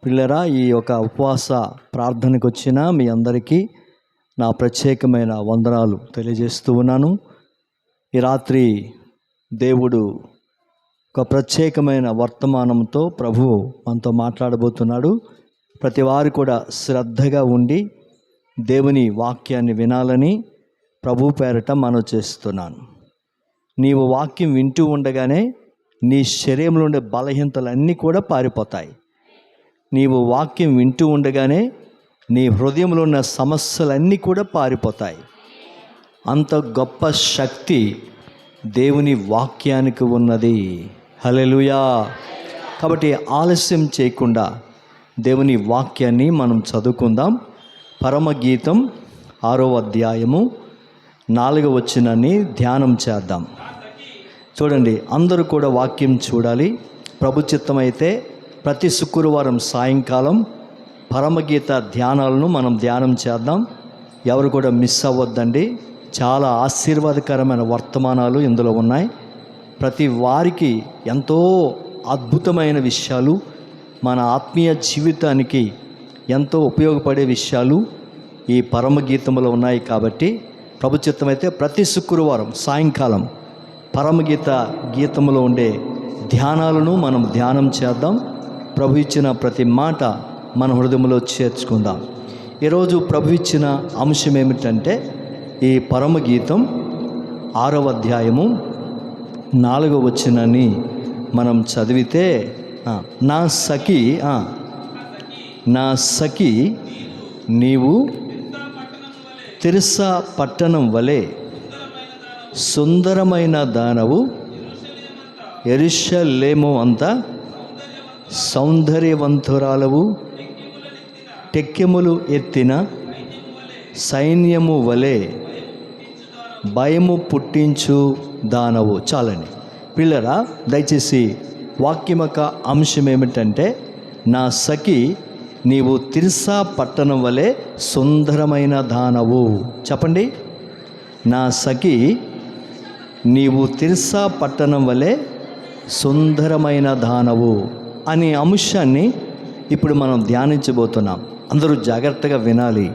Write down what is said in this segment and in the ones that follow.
పిల్లరా, ఈ యొక్క ఉపవాస ప్రార్థనకు వచ్చిన మీ అందరికీ నా ప్రత్యేకమైన వందనాలు తెలియజేస్తూ ఉన్నాను. ఈ రాత్రి దేవుడు ఒక ప్రత్యేకమైన వర్తమానంతో ప్రభువు మనతో మాట్లాడబోతున్నాడు. ప్రతి వారు కూడా శ్రద్ధగా ఉండి దేవుని వాక్యాన్ని వినాలని ప్రభు పేరట మనవి చేస్తున్నాను. నీవు వాక్యం వింటూ ఉండగానే నీ శరీరంలో ఉండే బలహీనతలన్నీ కూడా పారిపోతాయి. నీవు వాక్యం వింటూ ఉండగానే నీ హృదయంలో ఉన్న సమస్యలన్నీ కూడా పారిపోతాయి. అంత గొప్ప శక్తి దేవుని వాక్యానికి ఉన్నది. హల్లెలూయా. కాబట్టి ఆలస్యం చేయకుండా దేవుని వాక్యాన్ని మనం చదువుకుందాం. పరమగీతం 6వ అధ్యాయము 4వ వచనాన్ని ధ్యానం చేద్దాం. చూడండి, అందరూ కూడా వాక్యం చూడాలి. ప్రభు చిత్తమైతే ప్రతి శుక్రవారం సాయంకాలం పరమగీత ధ్యానాలను మనం ధ్యానం చేద్దాం. ఎవరు కూడా మిస్ అవ్వద్దండి. చాలా ఆశీర్వాదకరమైన వర్తమానాలు ఇందులో ఉన్నాయి. ప్రతి వారికి ఎంతో అద్భుతమైన విషయాలు, మన ఆత్మీయ జీవితానికి ఎంతో ఉపయోగపడే విషయాలు ఈ పరమగీతంలో ఉన్నాయి. కాబట్టి ప్రభు చిత్తమైతే ప్రతి శుక్రవారం సాయంకాలం పరమగీత గీతంలో ఉండే ధ్యానాలను మనం ధ్యానం చేద్దాం. ప్రభు ఇచ్చిన ప్రతి మాట మన హృదయంలో చేర్చుకుందాం. ఈరోజు ప్రభు ఇచ్చిన అంశం ఏమిటంటే, ఈ పరమగీతం 6వ అధ్యాయము 4వ వచనాన్ని మనం చదివితే, నా సఖి నీవు తిర్సా పట్టణం వలె సుందరమైన దానవు, యెరూషలేము అంతా సౌందర్యవంతురాలవు, టెక్కెములు ఎత్తిన సైన్యము వలె భయము పుట్టించు దానవు. చాలండి పిల్లరా, దయచేసి వాక్యమక అంశం ఏమిటంటే, నా సఖి నీవు తిర్సా పట్టణం వలె సుందరమైన దానవు. చెప్పండి, నా సఖి నీవు తిర్సా పట్టణం వలె సుందరమైన దానవు అనే అంశాన్ని ఇప్పుడు మనం ధ్యానించబోతున్నాం. అందరూ జాగ్రత్తగా వినాలి.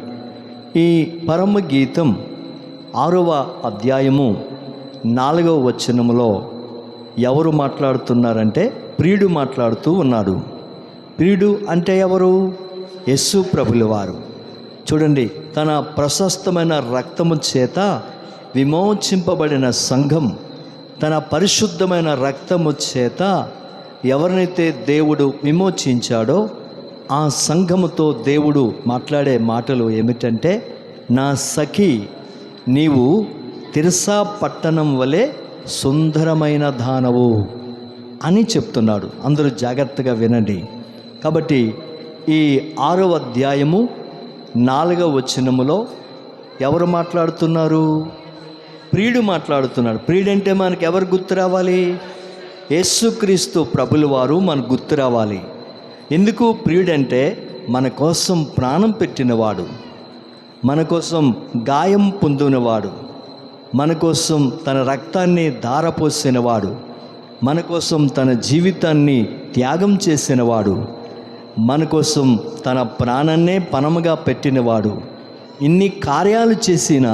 ఈ పరమగీతం 6వ అధ్యాయము 4వ వచనములో ఎవరు మాట్లాడుతున్నారంటే, ప్రియుడు మాట్లాడుతూ ఉన్నాడు. ప్రియుడు అంటే ఎవరు? యేసు ప్రభుల వారు. చూడండి, తన ప్రశస్తమైన రక్తము చేత విమోచింపబడిన సంఘం, తన పరిశుద్ధమైన రక్తము చేత ఎవరినైతే దేవుడు విమోచించాడో ఆ సంఘముతో దేవుడు మాట్లాడే మాటలు ఏమిటంటే, నా సఖి నీవు తిర్సా పట్టణం వలె సుందరమైన దానవు అని చెప్తున్నాడు. అందరూ జాగ్రత్తగా వినండి. కాబట్టి ఈ 6వ అధ్యాయము 4వ వచనములో ఎవరు మాట్లాడుతున్నారు? ప్రియుడు మాట్లాడుతున్నాడు. ప్రియుడంటే మనకు ఎవరు గుర్తు రావాలి? యేసుక్రీస్తు ప్రభుల వారు మనకు గుర్తు రావాలి. ఎందుకు ప్రియుడంటే, మన కోసం ప్రాణం పెట్టినవాడు, మన కోసం గాయం పొందినవాడు, మన కోసం తన రక్తాన్ని ధారపోసినవాడు, మన కోసం తన జీవితాన్ని త్యాగం చేసినవాడు, మన కోసం తన ప్రాణాన్నే పణముగా పెట్టినవాడు. ఇన్ని కార్యాలు చేసిన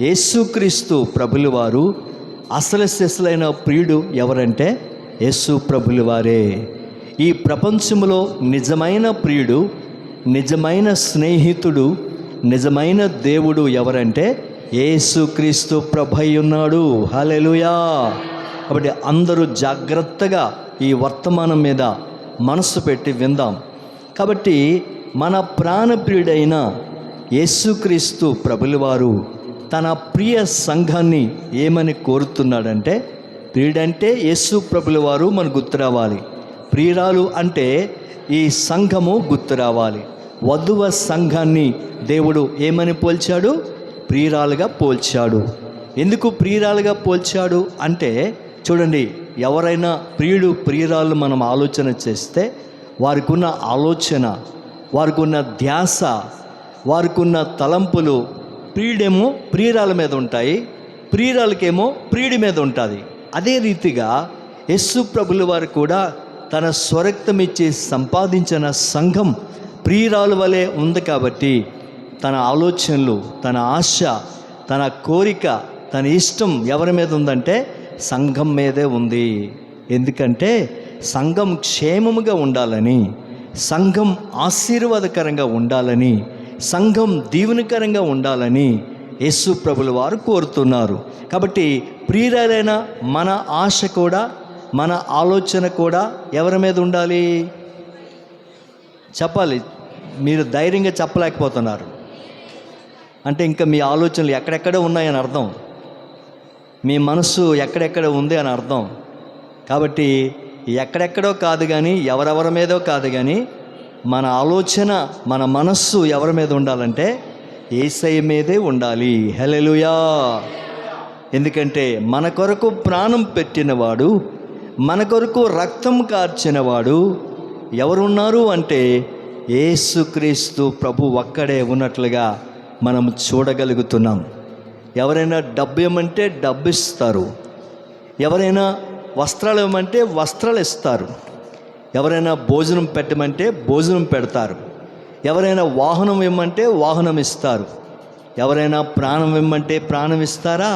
యేసుక్రీస్తు ప్రభుల వారు అసలు సిసలైన ప్రియుడు ఎవరంటే యేసు ప్రభుల వారే. ఈ ప్రపంచంలో నిజమైన ప్రియుడు, నిజమైన స్నేహితుడు, నిజమైన దేవుడు ఎవరంటే యేసుక్రీస్తు ప్రభు ఉన్నాడు. హల్లెలూయా. కాబట్టి అందరూ జాగ్రత్తగా ఈ వర్తమానం మీద మనసు పెట్టి విందాం. కాబట్టి మన ప్రాణప్రియుడైన యేసుక్రీస్తు ప్రభుల వారు తన ప్రియ సంఘాన్ని ఏమని కోరుతున్నాడంటే, ప్రియుడంటే యేసు ప్రభుల వారు మన గుర్తు రావాలి. ప్రియురాలు అంటే ఈ సంఘము గుర్తు రావాలి. వధువ సంఘాన్ని దేవుడు ఏమని పోల్చాడు? ప్రియురాలుగా పోల్చాడు. ఎందుకు ప్రియురాలుగా పోల్చాడు అంటే, చూడండి, ఎవరైనా ప్రియుడు ప్రియురాలు మనం ఆలోచన చేస్తే వారికి ఉన్న ఆలోచన, వారికి ఉన్న ధ్యాస, వారికి ఉన్న తలంపులు ప్రియుడేమో ప్రియురాల మీద ఉంటాయి, ప్రియురాలకేమో ప్రియుడి మీద ఉంటుంది. అదే రీతిగా యేసు ప్రభుల వారు కూడా తన స్వరక్తం ఇచ్చి సంపాదించిన సంఘం ప్రియురాలు వలె ఉంది కాబట్టి తన ఆలోచనలు, తన ఆశ, తన కోరిక, తన ఇష్టం ఎవరి మీద ఉందంటే సంఘం మీదే ఉంది. ఎందుకంటే సంఘం క్షేమముగా ఉండాలని, సంఘం ఆశీర్వాదకరంగా ఉండాలని, సంఘం దీవెనకరంగా ఉండాలని యేసు ప్రభుల వారు కోరుతున్నారు. కాబట్టి ప్రియురాలైన మన ఆశ కూడా, మన ఆలోచన కూడా ఎవరి మీద ఉండాలి? చెప్పాలి. మీరు ధైర్యంగా చెప్పలేకపోతున్నారు అంటే ఇంకా మీ ఆలోచనలు ఎక్కడెక్కడో ఉన్నాయని అర్థం, మీ మనస్సు ఎక్కడెక్కడ ఉంది అని అర్థం. కాబట్టి ఎక్కడెక్కడో కాదు కానీ, ఎవరెవరి మీదో కాదు కానీ, మన ఆలోచన, మన మనస్సు ఎవరి మీద ఉండాలంటే యేసయ్య మీదే ఉండాలి. హల్లెలూయా. ఎందుకంటే మన కొరకు ప్రాణం పెట్టినవాడు, మన కొరకు రక్తం కార్చినవాడు ఎవరున్నారు అంటే యేసుక్రీస్తు ప్రభు ఒక్కడే ఉన్నట్లుగా మనం చూడగలుగుతున్నాం. ఎవరైనా డబ్బు ఇవ్వమంటే డబ్బు ఇస్తారు, ఎవరైనా వస్త్రాలు ఇవ్వమంటే వస్త్రాలు ఇస్తారు, ఎవరైనా భోజనం పెట్టమంటే భోజనం పెడతారు, ఎవరైనా వాహనం ఇవ్వమంటే వాహనం ఇస్తారు, ఎవరైనా ప్రాణం ఇవ్వమంటే ప్రాణం ఇస్తారా?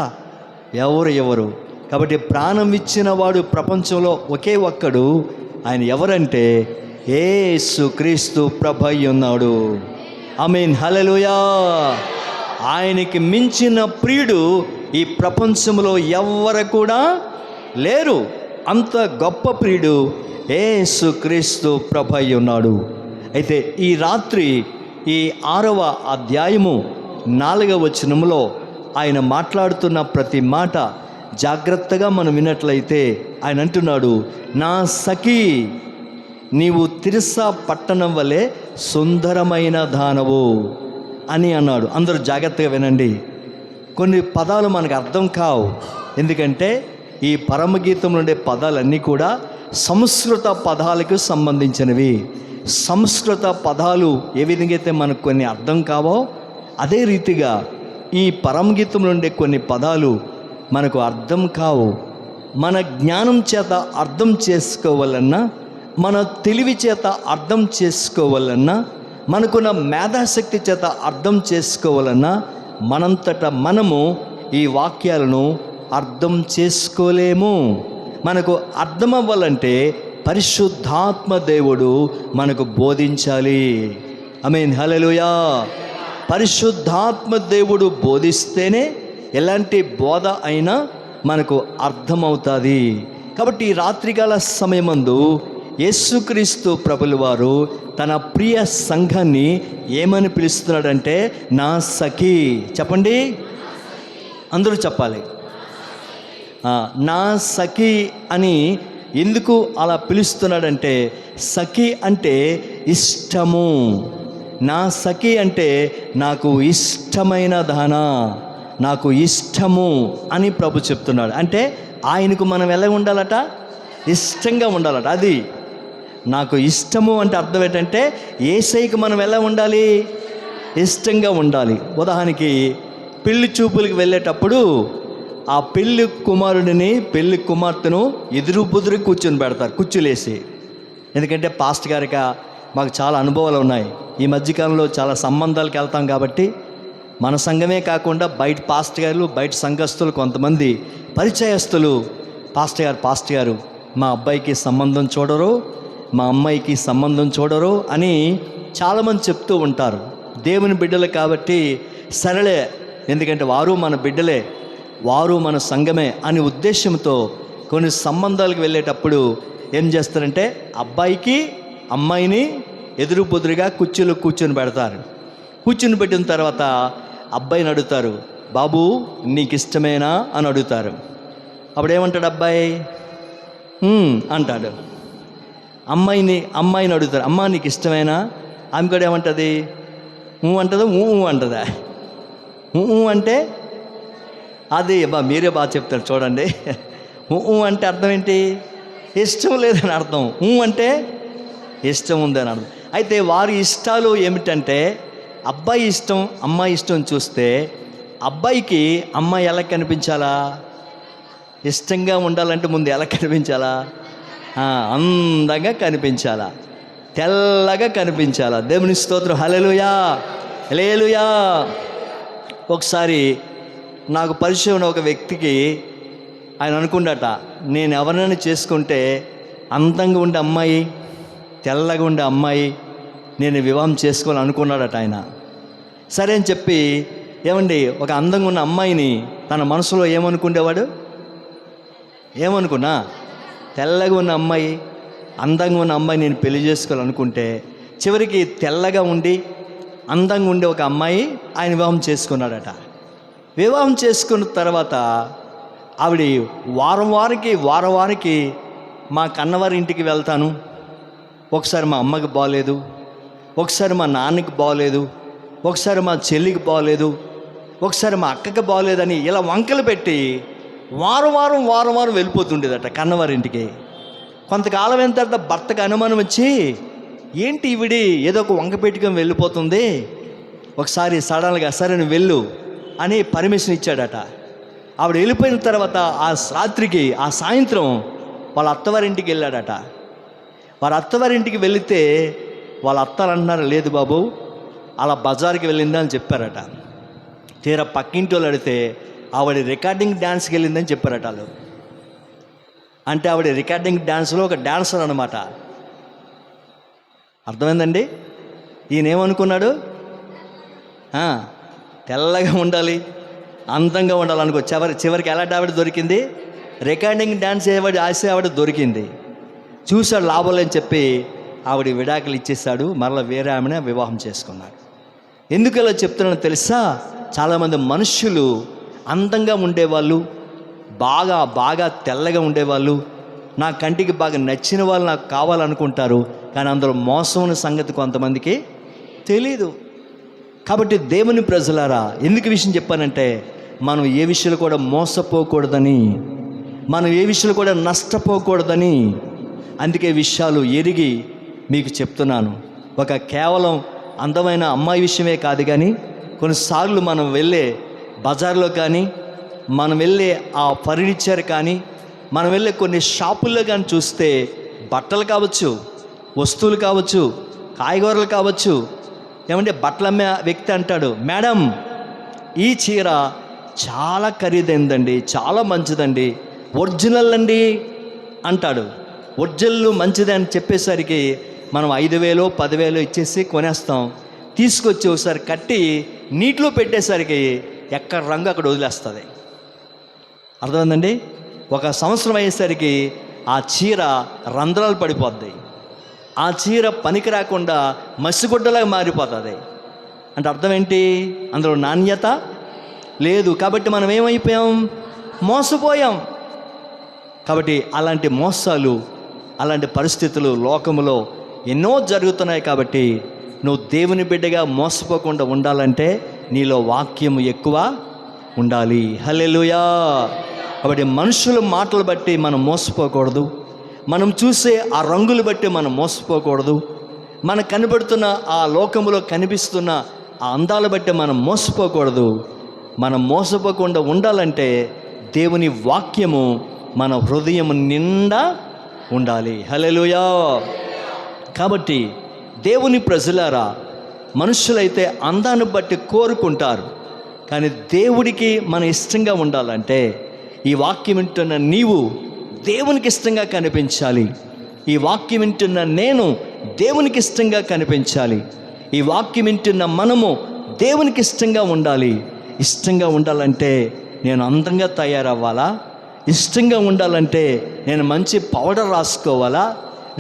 ఎవరు. కాబట్టి ప్రాణం ఇచ్చిన వాడు ప్రపంచంలో ఒకే ఒక్కడు. ఆయన ఎవరంటే యేసుక్రీస్తు ప్రభు ఉన్నాడు. ఆమేన్. హల్లెలూయా. ఆయనకి మించిన ప్రియుడు ఈ ప్రపంచంలో ఎవ్వరు కూడా లేరు. అంత గొప్ప ప్రియుడు యేసుక్రీస్తు ప్రభు ఉన్నాడు. అయితే ఈ రాత్రి ఈ 6వ అధ్యాయము 4వ వచనంలో ఆయన మాట్లాడుతున్న ప్రతి మాట జాగ్రత్తగా మనం విన్నట్లయితే ఆయన అంటున్నాడు, నా సఖీ నీవు తిర్సా పట్టణం వలె సుందరమైన దానవు అని అన్నాడు. అందరూ జాగ్రత్తగా వినండి. కొన్ని పదాలు మనకు అర్థం కావు, ఎందుకంటే ఈ పరమగీతంలో ఉండే పదాలన్నీ కూడా సంస్కృత పదాలకు సంబంధించినవి. సంస్కృత పదాలు ఏ విధంగా అయితే మనకు కొన్ని అర్థం కావో, అదే రీతిగా ఈ పరమగీతంలో ఉండే కొన్ని పదాలు మనకు అర్థం కావు. మన జ్ఞానం చేత అర్థం చేసుకోవాలన్నా, మన తెలివి చేత అర్థం చేసుకోవాలన్నా, మనకున్న మేధాశక్తి చేత అర్థం చేసుకోవాలన్నా మనంతట మనము ఈ వాక్యాలను అర్థం చేసుకోలేము. మనకు అర్థం అవ్వాలంటే పరిశుద్ధాత్మ దేవుడు మనకు బోధించాలి. ఆమేన్. హల్లెలూయా. పరిశుద్ధాత్మ దేవుడు బోధిస్తేనే ఎలాంటి బోధ అయినా మనకు అర్థమవుతుంది. కాబట్టి ఈ రాత్రికాల సమయమందు యేసుక్రీస్తు ప్రభుల వారు తన ప్రియ సంఘాన్ని ఏమని పిలుస్తున్నాడంటే నా సఖీ. చెప్పండి, అందరూ చెప్పాలి. నా సఖీ అని ఎందుకు అలా పిలుస్తున్నాడంటే, సఖీ అంటే ఇష్టము. నా సఖీ అంటే నాకు ఇష్టమైన దానా, నాకు ఇష్టము అని ప్రభు చెప్తున్నాడు. అంటే ఆయనకు మనం ఎలా ఉండాలట? ఇష్టంగా ఉండాలట. అది నాకు ఇష్టము అంటే అర్థం ఏంటంటే యేసయ్యకు మనం ఎలా ఉండాలి? ఇష్టంగా ఉండాలి. ఉదాహరణకి పెళ్లి చూపులకు వెళ్ళేటప్పుడు ఆ పెళ్లి కుమారుడిని, పెళ్లి కుమార్తెను ఎదురు బుదురు కూర్చొని పెడతారు, కుర్చీలేసి. ఎందుకంటే పాస్ట్ గారిగా మాకు చాలా అనుభవాలు ఉన్నాయి. ఈ మధ్యకాలంలో చాలా సంబంధాలకు వెళ్తాం కాబట్టి మన సంఘమే కాకుండా బయట పాస్ట్ గారు, బయట సంఘస్థులు, కొంతమంది పరిచయస్తులు పాస్ట్ గారు మా అబ్బాయికి సంబంధం చూడరు, మా అమ్మాయికి సంబంధం చూడరు అని చాలామంది చెప్తూ ఉంటారు. దేవుని బిడ్డలు కాబట్టి సరేలే, ఎందుకంటే వారు మన బిడ్డలే, వారు మన సంఘమే అనే ఉద్దేశంతో కొన్ని సంబంధాలకు వెళ్ళేటప్పుడు ఏం చేస్తారంటే అబ్బాయికి అమ్మాయిని ఎదురు బుదురుగా కుర్చీలో కూర్చొని పెడతారు. కూర్చొని పెట్టిన తర్వాత అబ్బాయిని అడుగుతారు, బాబు నీకు ఇష్టమేనా అని అడుగుతారు. అప్పుడు ఏమంటాడు అబ్బాయి? అంటాడు. అమ్మాయిని అడుగుతారు, అమ్మ నీకు ఇష్టమేనా? ఆమె కూడా ఏమంటుంది? అంటుందా? అంటుందా? అంటే అది మీరే బాగా చెప్తారు చూడండి. అంటే అర్థం ఏంటి? ఇష్టం లేదని అర్థం. అంటే ఇష్టం ఉందని అర్థం. అయితే వారి ఇష్టాలు ఏమిటంటే అబ్బాయి ఇష్టం, అమ్మాయి ఇష్టం చూస్తే అబ్బాయికి అమ్మాయి ఎలా కనిపించాలా? ఇష్టంగా ఉండాలంటే ముందు ఎలా కనిపించాలా? అందంగా కనిపించాలా, తెల్లగా కనిపించాలా. దేవుని స్తోత్రం. హల్లెలూయా, హల్లెలూయా. ఒకసారి నాకు పరిచయం ఉన్న ఒక వ్యక్తికి ఆయన అనుకున్నట, నేను ఎవరినైనా చేసుకుంటే అందంగా ఉండే అమ్మాయి, తెల్లగా ఉండే అమ్మాయి నేను వివాహం చేసుకోవాలని అనుకున్నాడట ఆయన. సరే అని చెప్పి, ఏమండి, ఒక అందంగా ఉన్న అమ్మాయిని తన మనసులో ఏమనుకునేవాడు, ఏమనుకున్నా, తెల్లగా ఉన్న అమ్మాయి, అందంగా ఉన్న అమ్మాయి నేను పెళ్లి చేసుకోవాలనుకుంటే, చివరికి తెల్లగా ఉండి అందంగా ఉండే ఒక అమ్మాయి ఆయన వివాహం చేసుకున్నాడట. వివాహం చేసుకున్న తర్వాత ఆవిడ వారం వారికి మా కన్నవారి ఇంటికి వెళ్తాను, ఒకసారి మా అమ్మకి బాగోలేదు, ఒకసారి మా నాన్నకి బాగోలేదు, ఒకసారి మా చెల్లికి బాగోలేదు, ఒకసారి మా అక్కకి బాగోలేదని ఇలా వంకలు పెట్టి వారం వెళ్ళిపోతుండేదట కన్నవారింటికి. కొంతకాలం అయిన తర్వాత భర్తకు అనుమానం వచ్చి, ఏంటి ఈవిడి ఏదో ఒక వంక పెట్టుకొని వెళ్ళిపోతుంది, ఒకసారి సడన్గా సరే నువ్వు వెళ్ళు అని పర్మిషన్ ఇచ్చాడట. ఆవిడ వెళ్ళిపోయిన తర్వాత ఆ సాయంత్రం వాళ్ళ అత్తవారింటికి వెళ్ళాడట. వారి అత్తవారింటికి వెళితే వాళ్ళ అత్తలు అంటున్నారు, లేదు బాబు అలా బజార్కి వెళ్ళిందా అని చెప్పారట. తీరా పక్కింటి వాళ్ళు అడిగితే ఆవిడ రికార్డింగ్ డ్యాన్స్కి వెళ్ళిందని చెప్పారట వాళ్ళు. అంటే ఆవిడ రికార్డింగ్ డ్యాన్స్లో ఒక డ్యాన్సర్ అనమాట. అర్థమైందండి? ఈయన ఏమనుకున్నాడు, తెల్లగా ఉండాలి, అందంగా ఉండాలనుకో. చివరికి ఎలాంటి ఆవిడ దొరికింది, రికార్డింగ్ డ్యాన్స్ ఆవిడ దొరికింది. చూశాడు లాభం లేని చెప్పి ఆవిడ విడాకులు ఇచ్చేసాడు, మరలా వేరే ఆమెనే వివాహం చేసుకున్నాడు. ఎందుకు ఇలా చెప్తున్నానో తెలుసా? చాలామంది మనుషులు అందంగా ఉండేవాళ్ళు, బాగా తెల్లగా ఉండేవాళ్ళు, నా కంటికి బాగా నచ్చిన వాళ్ళు నాకు కావాలనుకుంటారు, కానీ అందులో మోసం ఉన్న సంగతి కొంతమందికి తెలీదు. కాబట్టి దేవుని ప్రజలారా, ఎందుకు విషయం చెప్పానంటే, మనం ఏ విషయాలు కూడా మోసపోకూడదని, మనం ఏ విషయాలు కూడా నష్టపోకూడదని, అందుకే విషయాలు ఎరిగి మీకు చెప్తున్నాను. ఒక కేవలం అందమైన అమ్మాయి విషయమే కాదు, కానీ కొన్నిసార్లు మనం వెళ్ళే బజార్లో కానీ, మనం వెళ్ళే ఆ ఫర్నిచర్ కానీ, మనం వెళ్ళే కొన్ని షాపుల్లో కానీ చూస్తే బట్టలు కావచ్చు, వస్తువులు కావచ్చు, కాయగూరలు కావచ్చు, ఏమంటే బట్టలు అమ్మే వ్యక్తి అంటాడు, మేడం ఈ చీర చాలా ఖరీదైందండి, చాలా మంచిదండి, ఒరిజినల్ అండి అంటాడు. ఒరిజినల్ మంచిది అని చెప్పేసరికి మనం 5,000 10,000 ఇచ్చేసి కొనేస్తాం. తీసుకొచ్చి ఒకసారి కట్టి నీటిలో పెట్టేసరికి ఎక్కడ రంగు అక్కడ వదిలేస్తుంది. అర్థమైందండి? ఒక సంవత్సరం అయ్యేసరికి ఆ చీర రంధ్రాలు పడిపోద్ది, ఆ చీర పనికి రాకుండా మసిగుడ్డలాగా మారిపోతుంది. అంటే అర్థం ఏంటి? అందులో నాణ్యత లేదు. కాబట్టి మనం ఏమైపోయాం? మోసపోయాం. కాబట్టి అలాంటి మోసాలు, అలాంటి పరిస్థితులు లోకములో ఎన్నో జరుగుతున్నాయి. కాబట్టి నువ్వు దేవుని బిడ్డగా మోసపోకుండా ఉండాలంటే నీలో వాక్యము ఎక్కువ ఉండాలి. హల్లెలూయా. కాబట్టి మనుషుల మాటలు బట్టి మనం మోసపోకూడదు, మనం చూసే ఆ రంగులు బట్టి మనం మోసపోకూడదు, మనకు కనబడుతున్న ఆ లోకములో కనిపిస్తున్న ఆ అందాలు బట్టి మనం మోసపోకూడదు. మనం మోసపోకుండా ఉండాలంటే దేవుని వాక్యము మన హృదయం నిండా ఉండాలి. హల్లెలూయా. కాబట్టి దేవుని ప్రజలారా, మనుషులైతే అందాన్ని బట్టి కోరుకుంటారు, కానీ దేవుడికి మన ఇష్టంగా ఉండాలంటే ఈ వాక్యం వింటున్న నీవు దేవునికి ఇష్టంగా కనిపించాలి. ఈ వాక్యం వింటున్న నేను దేవునికి ఇష్టంగా కనిపించాలి. ఈ వాక్యం వింటున్న మనము దేవునికి ఇష్టంగా ఉండాలి. ఇష్టంగా ఉండాలంటే నేను అందంగా తయారవ్వాలా? ఇష్టంగా ఉండాలంటే నేను మంచి పౌడర్ రాసుకోవాలా?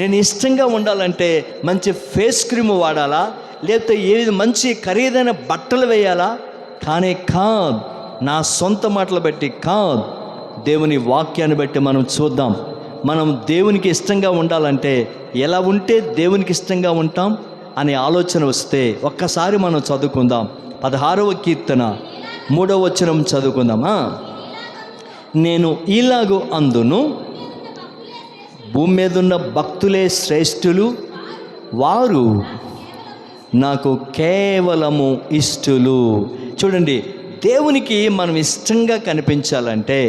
నేను ఇష్టంగా ఉండాలంటే మంచి ఫేస్ క్రీమ్ వాడాలా? లేకపోతే ఏది మంచి ఖరీదైన బట్టలు వేయాలా? కానీ కాదు, నా సొంత మాటలు బట్టి కాదు, దేవుని వాక్యాన్ని బట్టి మనం చూద్దాం. మనం దేవునికి ఇష్టంగా ఉండాలంటే ఎలా ఉంటే దేవునికి ఇష్టంగా ఉంటాం అనే ఆలోచన వస్తే ఒక్కసారి మనం చదువుకుందాం. 16వ కీర్తన 3వ వచనం చదువుకుందామా? నేను ఇలాగూ అందును, భూమి మీద ఉన్న భక్తులే శ్రేష్ఠులు, వారు నాకు కేవలము ఇష్టలు. చూడండి, దేవునికి మనం ఇష్టంగా కనిపించాలంటే,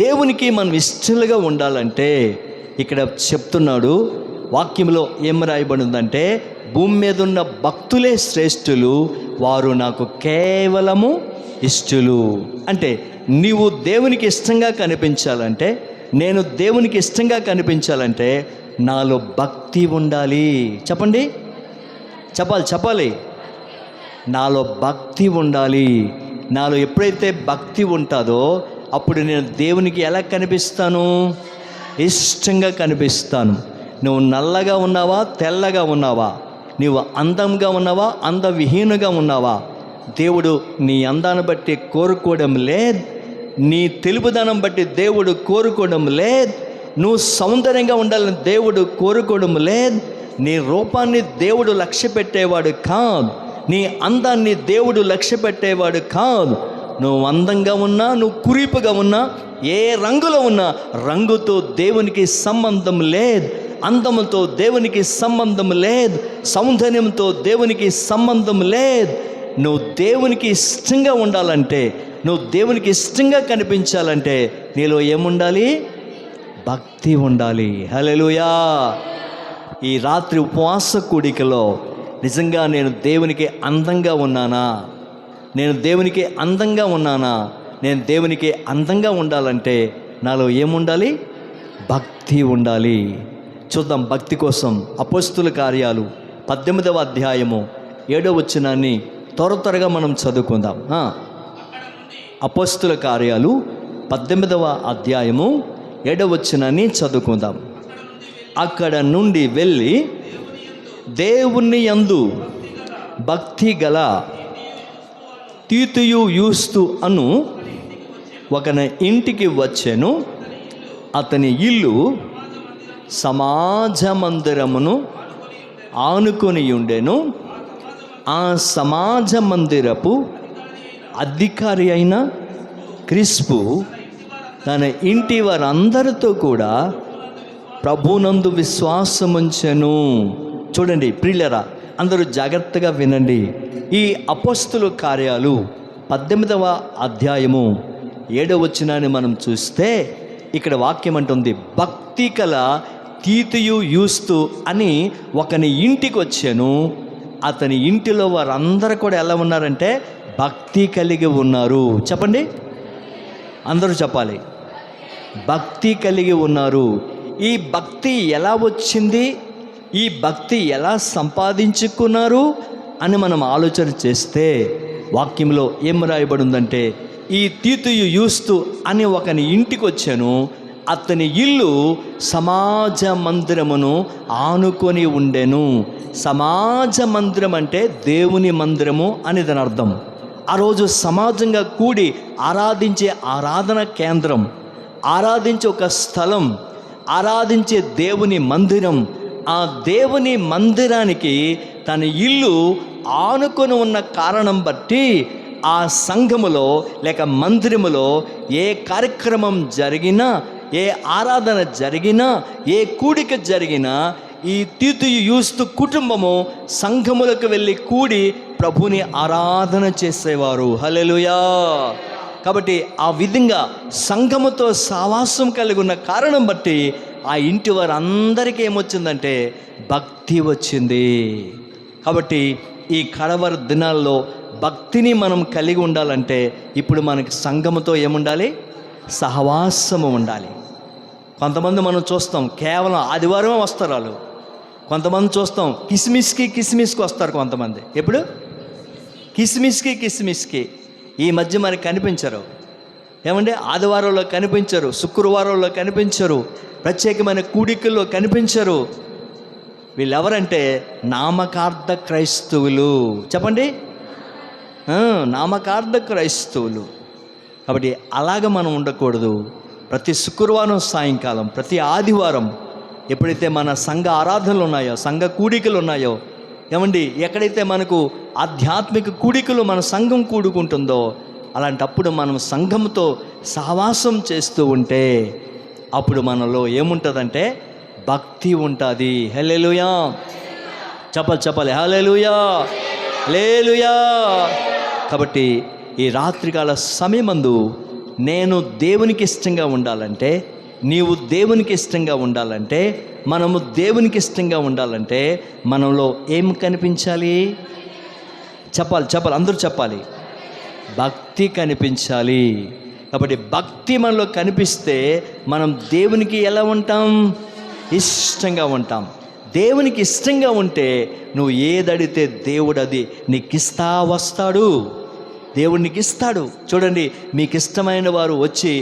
దేవునికి మనం ఇష్టలుగా ఉండాలంటే ఇక్కడ చెప్తున్నాడు, వాక్యంలో ఏం రాయబడి ఉందంటే, భూమి మీద ఉన్న భక్తులే శ్రేష్ఠులు, వారు నాకు కేవలము ఇష్టలు. అంటే నీవు దేవునికి ఇష్టంగా కనిపించాలంటే, నేను దేవునికి ఇష్టంగా కనిపించాలంటే నాలో భక్తి ఉండాలి. చెప్పండి, చెప్పాలి. నాలో భక్తి ఉండాలి. నాలో ఎప్పుడైతే భక్తి ఉంటుందో అప్పుడు నేను దేవునికి ఎలా కనిపిస్తాను? ఇష్టంగా కనిపిస్తాను. నువ్వు నల్లగా ఉన్నావా, తెల్లగా ఉన్నావా, నీవు అందంగా ఉన్నావా, అందవిహీనుగా ఉన్నావా, దేవుడు నీ అందాన్ని బట్టి కోరుకోవడం లేదు, నీ తెలుపుదనం బట్టి దేవుడు కోరుకోవడం లేదు, నువ్వు సౌందర్యంగా ఉండాలని దేవుడు కోరుకోవడం లేదు, నీ రూపాన్ని దేవుడు లక్ష్య పెట్టేవాడు కాదు, నీ అందాన్ని దేవుడు లక్ష్య పెట్టేవాడు కాదు. నువ్వు అందంగా ఉన్నా, నువ్వు కురీపుగా ఉన్నా, ఏ రంగులో ఉన్నా, రంగుతో దేవునికి సంబంధం లేదు, అందముతో దేవునికి సంబంధం లేదు, సౌందర్యంతో దేవునికి సంబంధం లేదు. నువ్వు దేవునికి ఇష్టంగా ఉండాలంటే, నువ్వు దేవునికి ఇష్టంగా కనిపించాలంటే నీలో ఏముండాలి? భక్తి ఉండాలి. హల్లెలూయా. ఈ రాత్రి ఉపవాస కూడికలో నిజంగా నేను దేవునికి అందంగా ఉన్నానా? నేను దేవునికి అందంగా ఉన్నానా? నేను దేవునికి అందంగా ఉండాలంటే నాలో ఏముండాలి? భక్తి ఉండాలి. చూద్దాం భక్తి కోసం అపోస్తుల కార్యాలు 18వ అధ్యాయము 7వ వచనాన్ని త్వరగా మనం చదువుకుందాం. అపోస్తుల కార్యాలు 18వ అధ్యాయము 7వ వచనాన్ని చదువుకుందాం. అక్కడ నుండి వెళ్ళి దేవుని యందు భక్తి గల తీతుయు యూస్తు అను ఒకని ఇంటికి వచ్చెను. అతని ఇల్లు సమాజ మందిరమును ఆనుకొని ఉండెను. ఆ సమాజ మందిరపు అధికారి అయిన క్రిస్పు తన ఇంటి వారందరితో కూడా ప్రభునందు విశ్వాసముంచెను. చూడండి ప్రియులరా, అందరూ జాగ్రత్తగా వినండి. ఈ అపోస్తుల కార్యాలు 18వ అధ్యాయము 7వ వచనాన్ని మనం చూస్తే ఇక్కడ వాక్యం అంటుంది, భక్తి కల తీతుయు యూస్తు అని ఒకని ఇంటికి వచ్చాను. అతని ఇంటిలో వారందరూ కూడా ఎలా ఉన్నారంటే భక్తి కలిగి ఉన్నారు. చెప్పండి, అందరూ చెప్పాలి, భక్తి కలిగి ఉన్నారు. ఈ భక్తి ఎలా వచ్చింది, ఈ భక్తి ఎలా సంపాదించుకున్నారు అని మనం ఆలోచన చేస్తే వాక్యంలో ఏం రాయబడి ఉందంటే, ఈ తీతుయు యూస్తు అని ఒకని ఇంటికి వచ్చాను. అతని ఇల్లు సమాజ మందిరమును ఆనుకొని ఉండెను. సమాజ మందిరం అంటే దేవుని మందిరము అని దాని అర్థం. ఆ రోజు సమాజంగా కూడి ఆరాధించే ఆరాధన కేంద్రం, ఆరాధించే ఒక స్థలం, ఆరాధించే దేవుని మందిరం. ఆ దేవుని మందిరానికి తన ఇల్లు ఆనుకొని ఉన్న కారణం బట్టి ఆ సంఘములో లేక మందిరములో ఏ కార్యక్రమం జరిగినా, ఏ ఆరాధన జరిగినా, ఏ కూడిక జరిగినా ఈ తీతుయు యూస్తు కుటుంబము సంఘములకు వెళ్ళి కూడి ప్రభుని ఆరాధన చేసేవారు. హల్లెలూయా. కాబట్టి ఆ విధంగా సంఘముతో సావాసం కలిగి ఉన్న కారణం బట్టి ఆ ఇంటి వారందరికీ ఏమొచ్చిందంటే భక్తి వచ్చింది. కాబట్టి ఈ కడవర దినాల్లో భక్తిని మనం కలిగి ఉండాలంటే ఇప్పుడు మనకి సంఘముతో ఏముండాలి? సహవాసము ఉండాలి. కొంతమంది మనం చూస్తాం కేవలం ఆదివారమే వస్తారు వాళ్ళు. కొంతమంది చూస్తాం కిస్మిస్కి వస్తారు కొంతమంది. ఎప్పుడు కిస్మిస్కి ఈ మధ్య మనకి కనిపించరు. ఏమంటే ఆదివారంలో కనిపించరు, శుక్రవారంలో కనిపించరు, ప్రత్యేకమైన కూడికల్లో కనిపించరు. వీళ్ళెవరంటే నామకార్థ క్రైస్తవులు. చెప్పండి, నామకార్థ క్రైస్తవులు. కాబట్టి అలాగ మనం ఉండకూడదు. ప్రతి శుక్రవారం సాయంకాలం, ప్రతి ఆదివారం ఎప్పుడైతే మన సంఘ ఆరాధనలు ఉన్నాయో, సంఘ కూడికలు ఉన్నాయో, ఏమండి ఎక్కడైతే మనకు ఆధ్యాత్మిక కూడికలు మన సంఘం కూడుకుంటుందో అలాంటప్పుడు మనం సంఘంతో సహవాసం చేస్తూ ఉంటే అప్పుడు మనలో ఏముంటుందంటే భక్తి ఉంటుంది. హల్లెలూయా. చెప్పాలి హల్లెలూయా, హల్లెలూయా. కాబట్టి ఈ రాత్రికాల సమయమందు నేను దేవునికి ఇష్టంగా ఉండాలంటే, నీవు దేవునికి ఇష్టంగా ఉండాలంటే, మనము దేవునికి ఇష్టంగా ఉండాలంటే మనలో ఏం కనిపించాలి? చెప్పాలి, అందరూ చెప్పాలి. భక్తి కనిపించాలి. కాబట్టి భక్తి మనలో కనిపిస్తే మనం దేవునికి ఎలా ఉంటాం? ఇష్టంగా ఉంటాం. దేవునికి ఇష్టంగా ఉంటే నువ్వు ఏదడితే దేవుడు అది నీకు ఇస్తా వస్తాడు. దేవుడు నీకు ఇస్తాడు. చూడండి, మీకు ఇష్టమైన వారు వచ్చి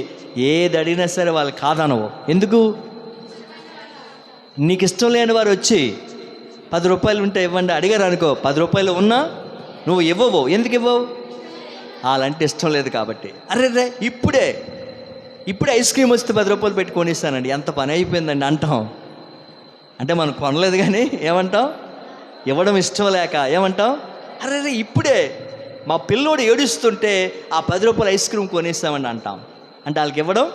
ఏది అడిగినా సరే వాళ్ళు కాదనవు. ఎందుకు? నీకు ఇష్టం లేని వారు వచ్చి 10 రూపాయలు ఉంటే ఇవ్వండి అడిగారు అనుకో, 10 రూపాయలు ఉన్నా నువ్వు ఇవ్వవు. ఎందుకు ఇవ్వవు? వాళ్ళంటే ఇష్టం లేదు కాబట్టి. అరే ఇప్పుడే ఐస్ క్రీమ్ వస్తే 10 రూపాయలు పెట్టి కొనిస్తానండి, ఎంత పని అయిపోయిందండి అంటాం. అంటే మనం కొనలేదు కానీ ఏమంటాం? ఇవ్వడం ఇష్టం లేక ఏమంటాం? అరే ఇప్పుడే మా పిల్లోడు ఏడుస్తుంటే ఆ 10 రూపాయలు ఐస్ క్రీమ్ కొనిస్తామండి అంటాం. అంటే వాళ్ళకి ఇవ్వడం